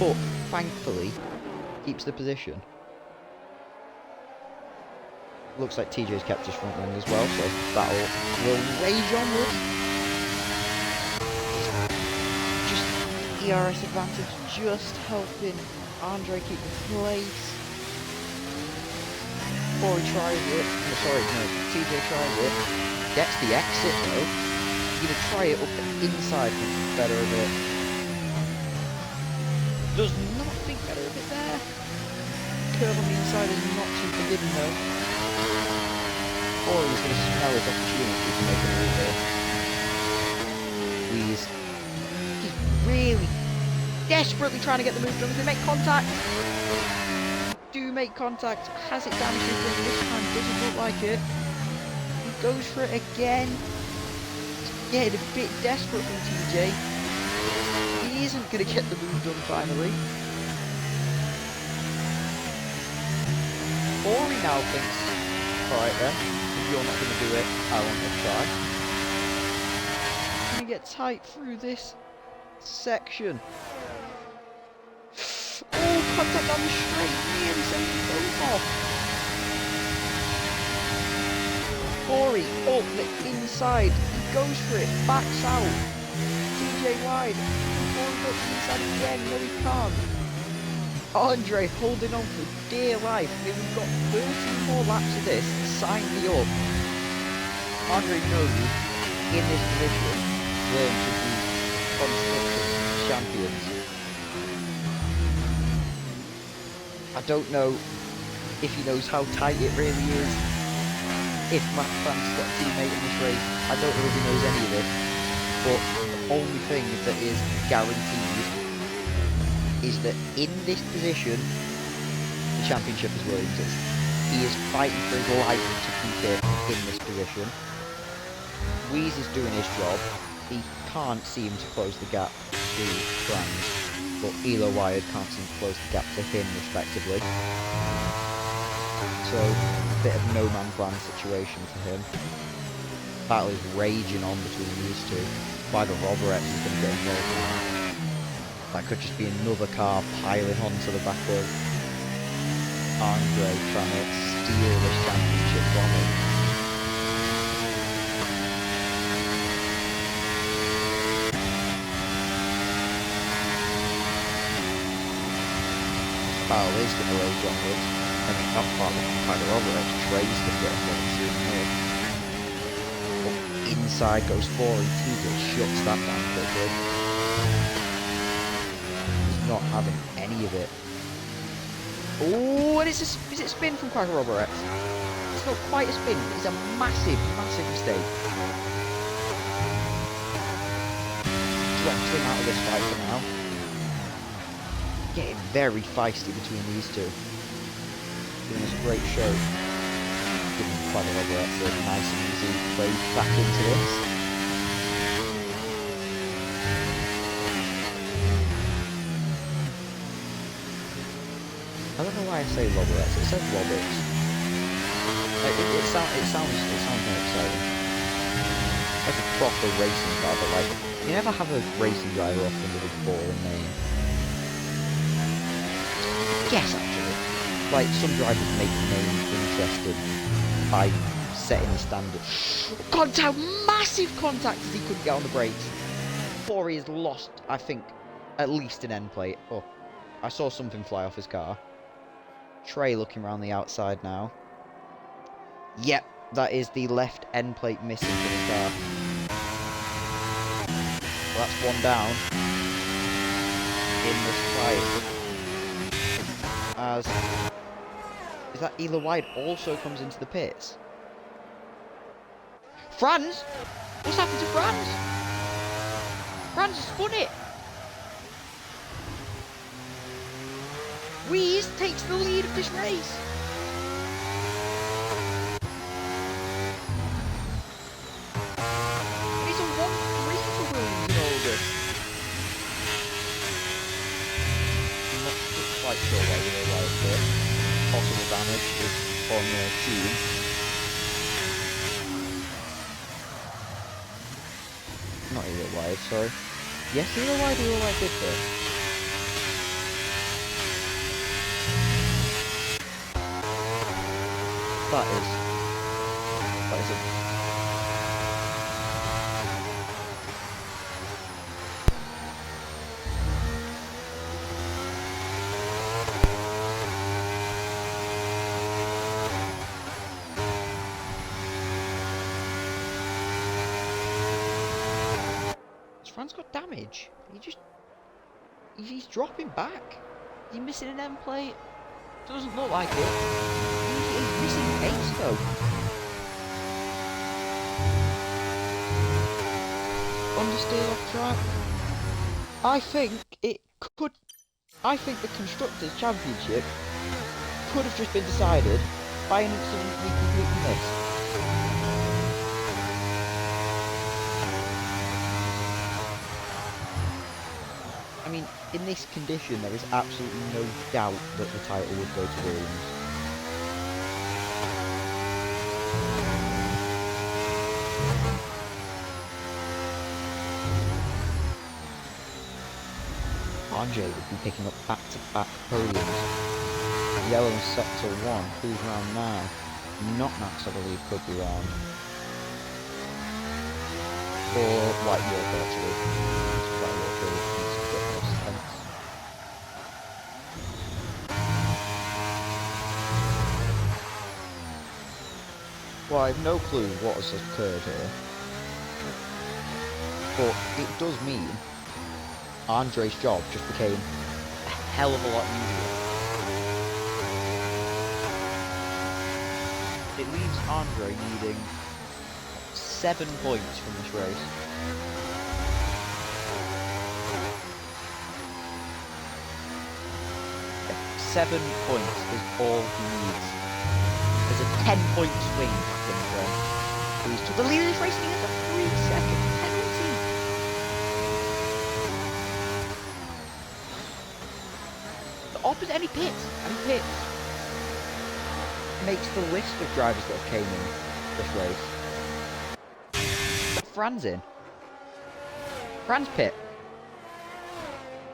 But, thankfully, keeps the position. Looks like TJ's kept his front wing as well, so battle will rage onwards. Just ERS advantage, just helping Andre keep the place. Before he tries it, TJ tries it, gets the exit though. Gonna try it up the inside, thinks better of it. Does not think better of it there. Curve on the inside is not too forgiving though. Or he's going to smell his opportunity to make a move here. He's really desperately trying to get the move done. Does it make contact? Do make contact. Has it damaged his wing this time? Doesn't look like it. He goes for it again. It's getting a bit desperate from TJ. He isn't going to get the move done finally. Or he now thinks, alright then, if you're not going to do it, I want to try. Going to get tight through this section. Oh, contact on the straight, nearly sends them both off. Corey, up the inside, he goes for it, backs out. TJ wide, Corey goes to the inside again, no he can't. Andre holding on for dear life. We've got 13 more laps of this. Sign me up. Andre knows in this position Williams should be constructors champions. I don't know if he knows how tight it really is. If Matt Frank's got a teammate in this race, I don't know if he knows any of this. But the only thing that is guaranteed is that in this position, the championship is Williams's. He is fighting for his life to keep it in this position. Weeze is doing his job. He can't seem to close the gap to Franz, but Elo Wired can't seem to close the gap to him, respectively. So, a bit of no man's land situation for him. Battle is raging on between these two. By the Roborex is going to get involved now. That could just be another car piling onto the back of Andre trying to steal this championship from him. This battle is going to rage onwards. I mean, not part of the Roborex, Trey's going to get involved soon here. But inside goes forward, TJ shuts that down quickly. Not having any of it. Oh, and is it spin from Quacker Roborex? It's not quite a spin, it's a massive, massive mistake. Drops him out of this fight for now. Getting very feisty between these two. Doing us a great show. Giving Quacker Roborex a nice and easy play back into this. I don't know why I say Roborex. It says Roberts. Like, it sounds more exciting. Like a proper racing car, but like you never have a racing driver often with a boring name. Yes, actually. Like some drivers make names interesting by setting the standard. Contact, massive contact as he couldn't get on the brakes. Before he has lost, I think, at least an end plate. Oh, I saw something fly off his car. Trey looking around the outside now. Yep, that is the left end plate missing for the car. Well, that's one down. in this fight. As is that Ela Wide also comes into the pits. Franz? What's happened to Franz? Franz has spun it. Wheeze takes the lead of this race. It's a 1-3 for Williams in August. I'm not quite sure why you know why it's there. Possible damage with Formula Team. Not Ela Wide, sorry. Yes, Ela Wide did this. That is it. Fran's got damage. He's dropping back. He's missing an end plate. Doesn't look like it. He's missing pace though. Understeer off track. I think the Constructors' Championship could have just been decided by an incident we completely missed. I mean, in this condition, there is absolutely no doubt that the title would go to Williams. RJ would be picking up back-to-back podiums. Yellow in sector 1, who's round now? Not Max, I believe, could be round. Or White York, actually. It's White York, really. Makes a bit more sense. Well, I have no clue what has occurred here. But it does mean Andre's job just became a hell of a lot easier. It leaves Andre needing 7 points from this race. Yeah, 7 points is all he needs. There's a 10-point swing from Andre. He's to the lead of this race and he has a 3-second penalty. The opposite, any pits. Makes the list of drivers that have came in this race. Fran's in. Fran's pit.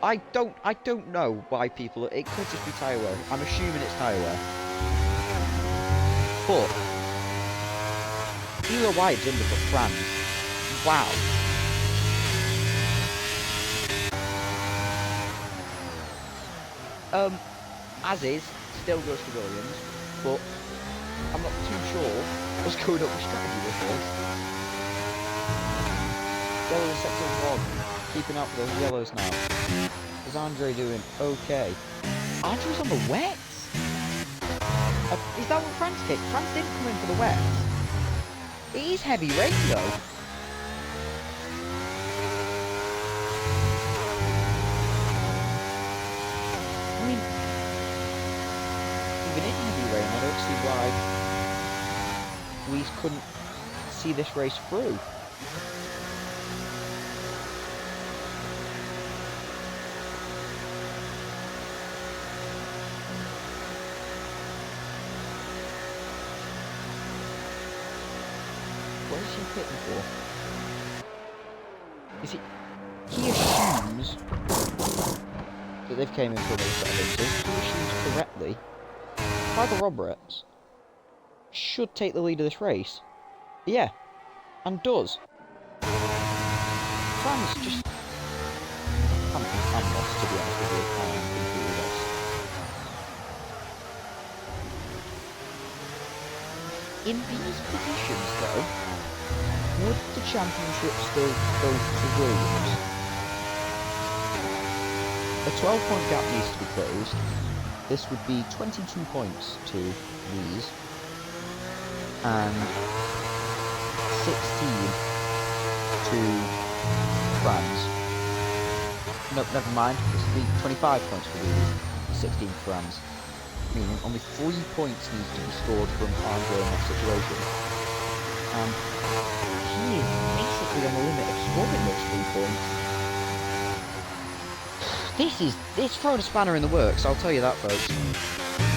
I don't know why people. It could just be tyre wear. I'm assuming it's tyre wear. But Ela Wide's undercut Franz. Wow. As is, still goes to Williams, but I'm not too sure what's going up with strategy this race. Yellow in sector 1, keeping up for those yellows now. Is Andre doing okay? Andre's on the wets? Is that what Franz did? Franz didn't come in for the wets. It is heavy rain though. I mean, even in heavy rain, I don't see why we couldn't see this race through. What is he pitting for? Is he assumes that they've came in for another set of inches. He assumes correctly Michael Roberts should take the lead of this race. Yeah, and does. Franz just... I'm lost, to be honest with you. I am completely lost. In these positions, though, would the championship still go to Williams? A 12-point gap needs to be closed. This would be 22 points to Lees and 16 to France. Nope, never mind. This would be 25 points for Lees, 16 for France. Meaning only 3 points needs to be scored from Andre in that situation. And he is basically on the limit of scoring those 3 points. It's throwing a spanner in the works, I'll tell you that, folks.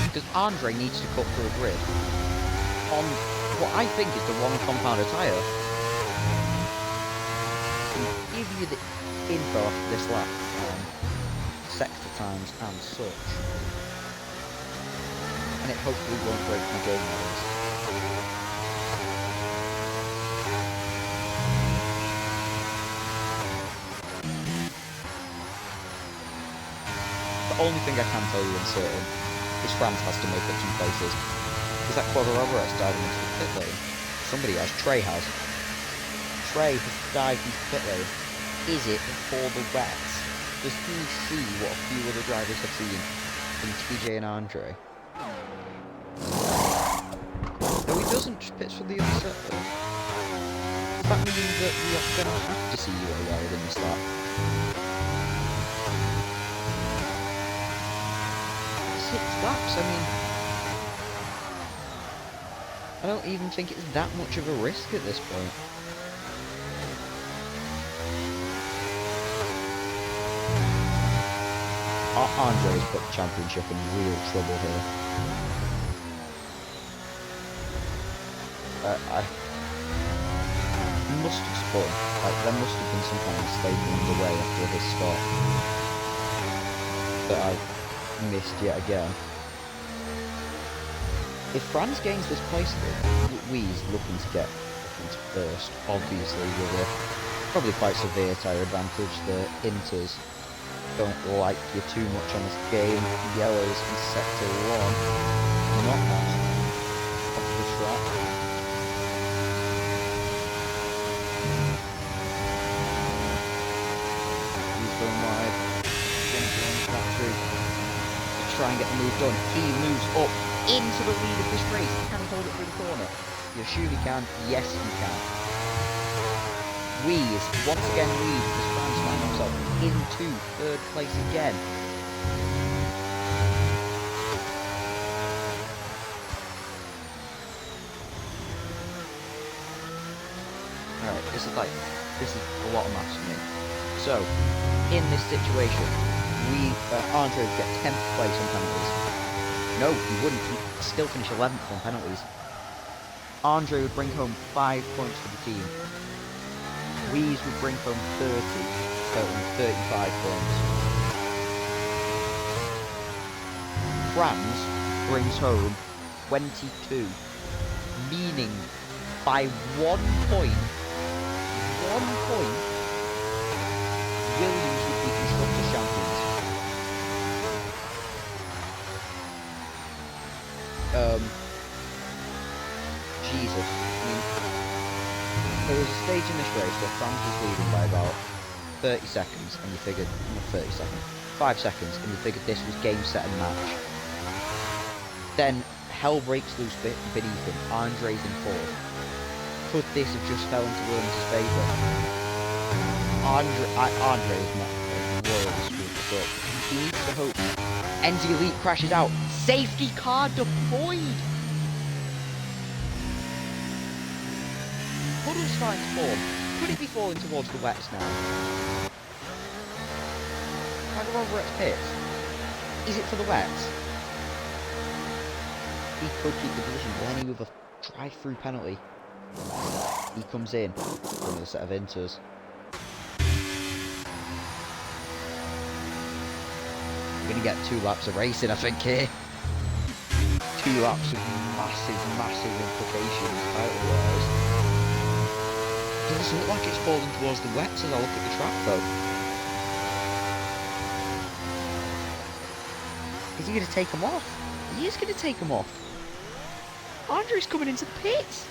Because Andre needs to cut through a grid on what I think is the wrong compounder tyre. To give you the info after this lap on sector times and such. And it hopefully won't break my game models. The only thing I can tell you in certain is France has to make up 2 places. Is that Quadraroberts diving into the pit lane? Somebody has. Trey has. Trey has dived into the pit lane. Is it for the wets? Does he see what a few other drivers have seen in TJ and Andre? No, he doesn't. Just pits for the other circle. Does that mean that we are going to have to see you alive in this lap? 6 laps, I mean, I don't even think it's that much of a risk at this point. Andre's put the championship in real trouble here. I must have spun. Like, there must have been some kind of mistake underway after his stop that I missed yet again. If France gains this place, Wee's looking to get into first, obviously, with a probably quite severe tyre advantage. The Inters don't like you too much on this game. Yellows in sector 1, not off the track. He's going wide. Try and get the move done. He moves up into the lead of this race. Can he hold it through the corner? You assume he can. Yes, he can. Wees once again leads as France find himself into 3rd place again. Alright, this is a lot of maths for me. So, in this situation, Andre would get 10th place on penalties. No, he wouldn't. He'd still finish 11th on penalties. Andre would bring home 5 points for the team. Wees would bring home 30, totaling 35 points. France brings home 22, meaning by 1 point, Williams would be Constructors' champions. Jesus. I mean, there was a stage in this race where France was leading by about 30 seconds, and you figured, not 30 seconds, 5 seconds, and you figured this was game, set, and match. Then, hell breaks loose beneath him. Andre's in 4th. Could this have just fell into Williams' favour? Andre is not royally screwed this up. He needs to hope. NZ Elite crashes out. Safety car deployed! Puddle's starting to form. Could it be falling towards the wets now? Like over its pits. Is it for the wets? He could keep the position. Lenny with a drive-through penalty. He comes in for another set of inters. We're going to get 2 laps of racing, I think, here. 2 laps of massive implications title-wise. It doesn't look like it's falling towards the wets as I look at the track, though. Is he going to take them off? He is going to take them off. Andre's coming into the pits.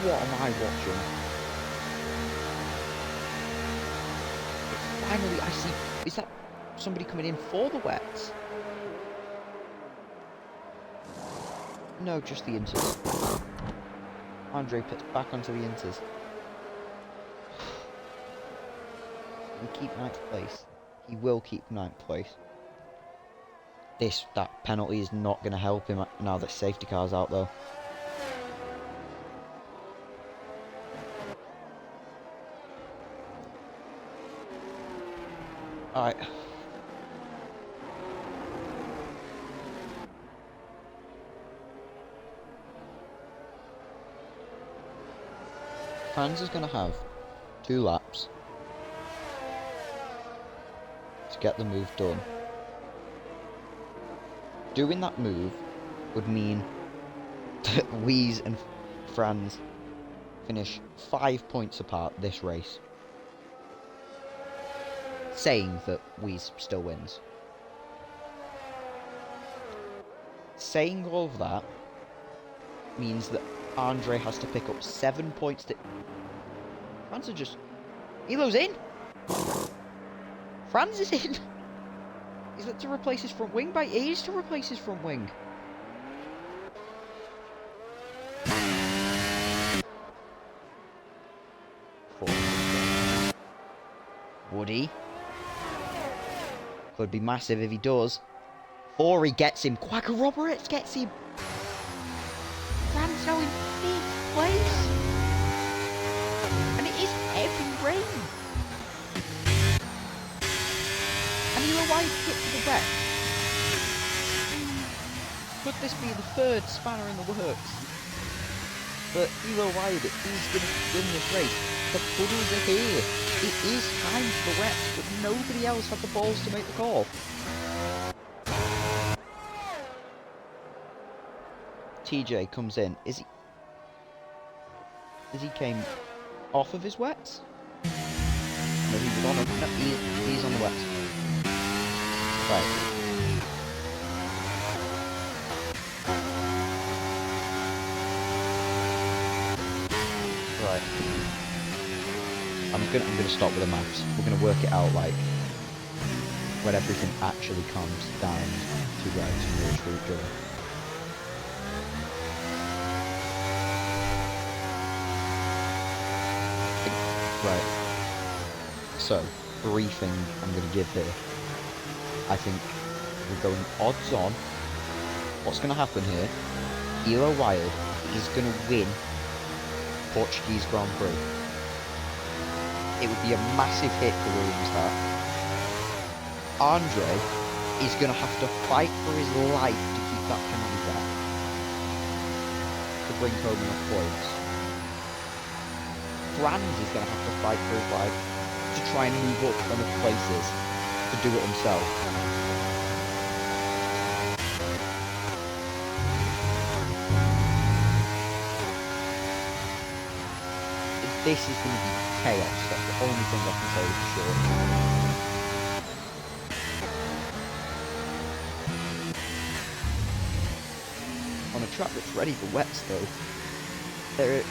What am I watching? finally I see... Is that somebody coming in for the wets? No, just the inters. Andre puts back onto the inters. He keep 9th place. He will keep 9th place. That penalty is not going to help him now that safety car's out though. Alright. Franz is going to have 2 laps to get the move done. Doing that move would mean that Wies and Franz finish 5 points apart this race. Saying that Wies still wins. Saying all of that means that Andre has to pick up 7 points that... Franz are just... Elo's in! Franz is in! Is that to replace his front wing? It is to replace his front wing. Would he? Could be massive if he does. Or he gets him. Quagga Roberts gets him. Franz now in 5th place. And it is heavy rain. And you know why he hit to the wet? Could this be the 3rd spanner in the works? But Elo Wyatt is going to win this race. The puddles are here. It is time for the wet, but nobody else had the balls to make the call. TJ comes in. Is he came off of his wets? No, he was on them. No, he's on the wets. Right. Right. I'm gonna stop with the maths. We're gonna work it out like when everything actually comes down to right nearest to each other. Right. So, briefing I'm gonna give here. I think we're going odds on. What's gonna happen here? Elo Wild is gonna win Portuguese Grand Prix. It would be a massive hit for Williams that. Andre is going to have to fight for his life to keep that penalty back. To bring home enough points. Franz is going to have to fight for his life to try and move up enough places to do it himself. This is going to be chaos. That's the only thing I can say for sure. On a track that's ready for wets though, there is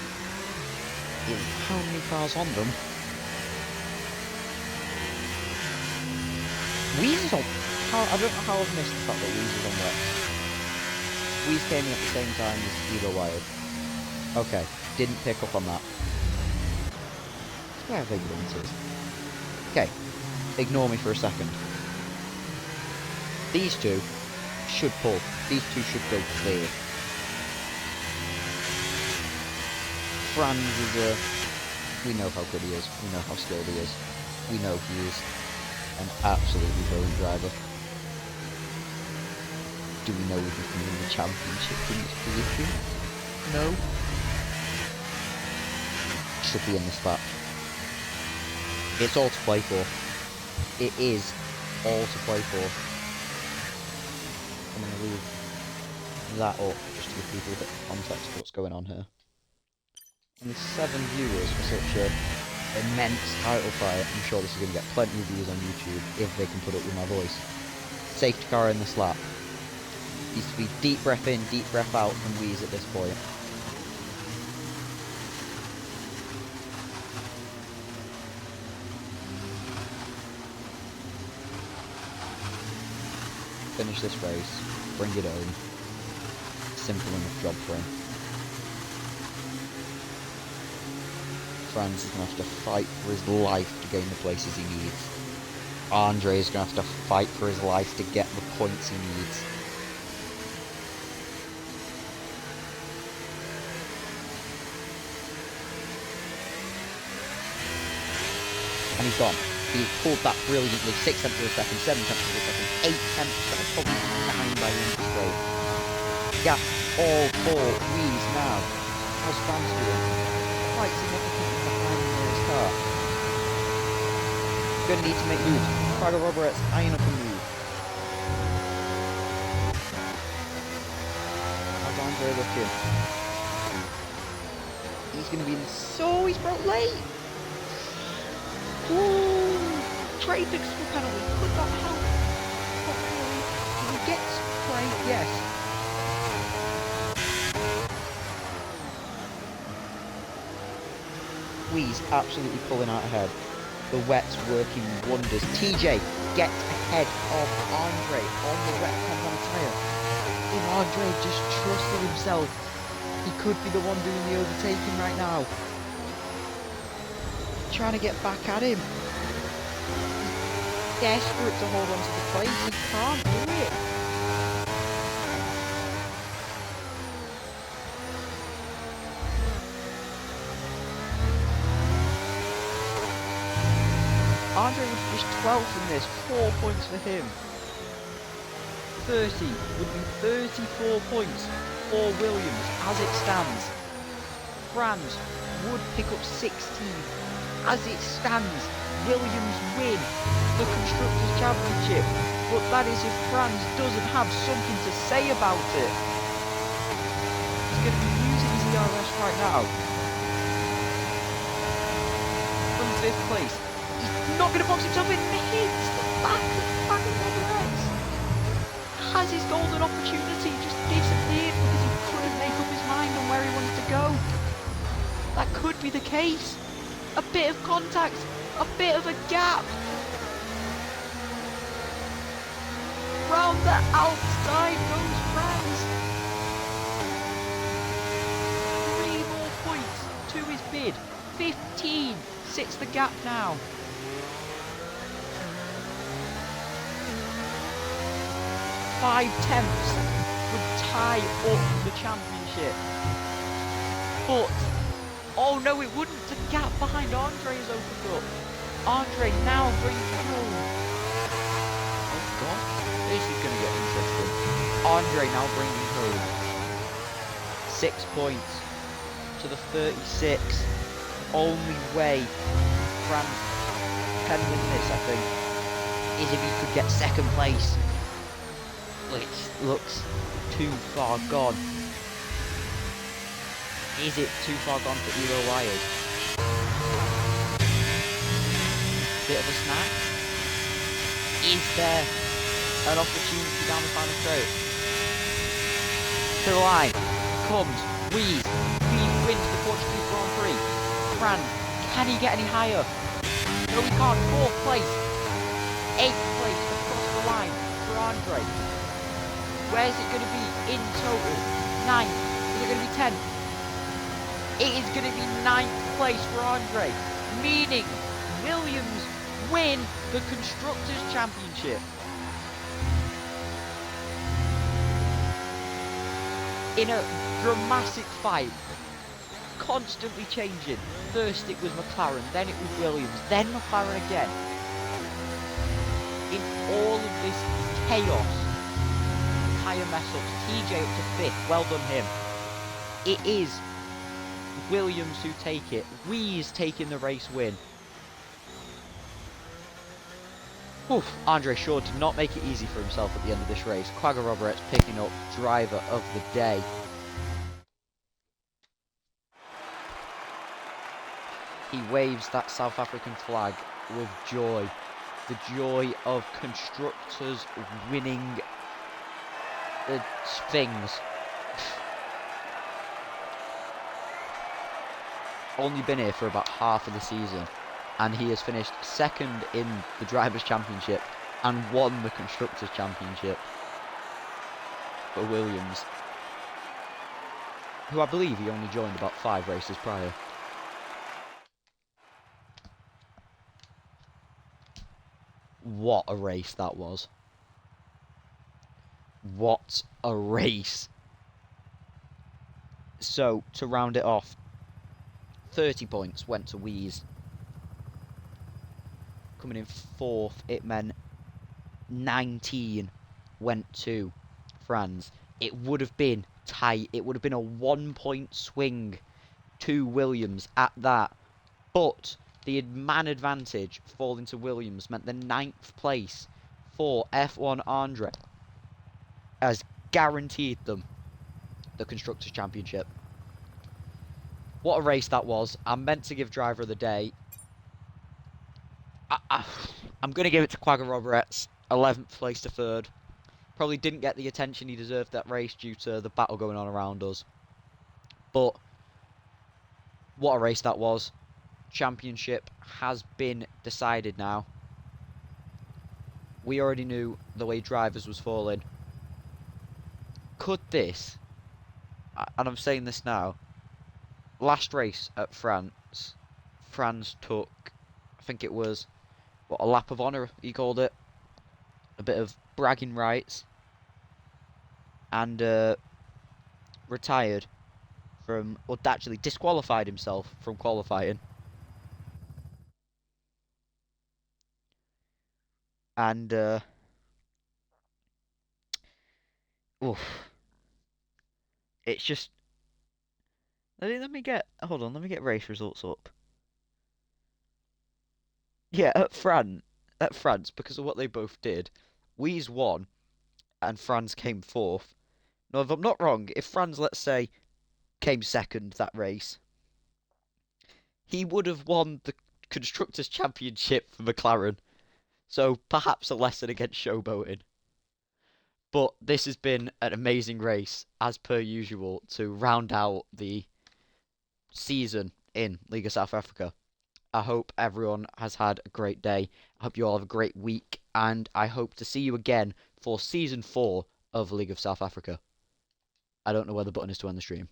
how many cars on them? Wies is on... I don't know how I've missed the fact that Wies is on wets. Wies came in at the same time as Elo Wild. Okay, didn't pick up on that. Where have they gone to? Okay, ignore me for a second. These two should pull. These two should go clear. Franz is we know how good he is. We know how skilled he is. We know he is an absolutely brilliant driver. Do we know if he can win the championship in this position? No. Should be in this lap. It's all to play for. It is all to play for. I'm going to leave that up just to give people a bit of context of what's going on here. And with 7 viewers for such an immense title fight, I'm sure this is going to get plenty of views on YouTube if they can put up with my voice. Safety car in this lap. Needs to be deep breath in, deep breath out from Wies at this point. finish this race, bring it home. Simple enough job for him. Franz is going to have to fight for his life to gain the places he needs. Andre is going to have to fight for his life to get the points he needs. And he's gone. He pulled that brilliantly. 6 tenths of a second, 7 tenths of a second, 8 tenths, that's probably 9 by the end of the straight. Gap all 4 wheels now. How's Franz doing? Quite significantly behind the nearest car. Gonna need to make moves. Cargo Roberts eyeing up a move. How's Andre looking? He's gonna be in so he's brought late. Ooh, trade the penalty. Could that help? Not really. He gets trade, yes. Wee's absolutely pulling out ahead. The wet's working wonders. TJ gets ahead of Andre on the wet compound tyre. If Andre just trusted himself, he could be the one doing the overtaking right now. Trying to get back at him. He's desperate to hold on to the place. He can't do it. Andre would finish 12th in this, 4 points for him. 30 would be 34 points for Williams as it stands. Franz would pick up 16. As it stands, Williams win the Constructors' Championship, but that is if Franz doesn't have something to say about it. He's going to be using his ERS right now. From 5th place. He's not going to box himself in. Hits the back of Roberts. Has his golden opportunity, just disappeared because he couldn't make up his mind on where he wanted to go. That could be the case. A bit of contact, a bit of a gap. Round the outside goes Franz. 3 more points to his bid. 15 sits the gap now. Five tenths would tie up the championship. But, oh no it wouldn't, the gap behind Andre is opened up. Andre now brings it home. Oh god, this is going to get interesting. Andre now bringing home 6 points to the 36. Only way France can win this, I think, is if he could get 2nd place. It looks too far gone. Is it too far gone for Elo Wild? Bit of a snack. Is there an opportunity down the final straight? To the line comes Weeze. Weeze wins the Portuguese Grand Prix. Fran, can he get any higher? No, he can't. 4th place. 8th place across the line for Andre. Where's it going to be in total? 9th. Is it going to be 10th? It is going to be 9th place for Andre, meaning Williams win the Constructors' Championship. In a dramatic fight, constantly changing. First it was McLaren, then it was Williams, then McLaren again. In all of this chaos, tyre mess-ups, TJ up to 5th, well done him. It is Williams who take it. Weeze taking the race win. Oof, Andre Shaw did not make it easy for himself at the end of this race. Quagga Roberts picking up driver of the day. He waves that South African flag with joy. The joy of constructors winning things. Only been here for about half of the season, and he has finished 2nd in the Drivers' Championship and won the Constructors' Championship. for Williams, who I believe he only joined about 5 races prior. What a race that was. What a race. So, to round it off, 30 points went to Wheeze. Coming in 4th, it meant 19 went to Franz. It would have been tight. It would have been a 1-point swing to Williams at that. But the man advantage falling to Williams meant the 9th place for F1 Andre has guaranteed them the Constructors' Championship. What a race that was. I'm meant to give Driver of the Day. I'm going to give it to Quagga Roberts. 11th place to 3rd. Probably didn't get the attention he deserved that race due to the battle going on around us. But what a race that was. Championship has been decided now. We already knew the way drivers was falling. Could this, and I'm saying this now, last race at France, Franz took, I think it was, what, a lap of honour, he called it. A bit of bragging rights. And retired from, or actually disqualified himself from qualifying. And, oof. It's just, let me get, hold on, let me get race results up. Yeah, at France, because of what they both did, Weeze won, and Franz came 4th. Now, if I'm not wrong, if Franz, let's say, came 2nd that race, he would have won the Constructors' Championship for McLaren. So, perhaps a lesson against showboating. But this has been an amazing race, as per usual, to round out the season in League of South Africa. I hope everyone has had a great day. I hope you all have a great week, and I hope to see you again for Season 4 of League of South Africa. I don't know where the button is to end the stream.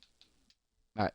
Alright.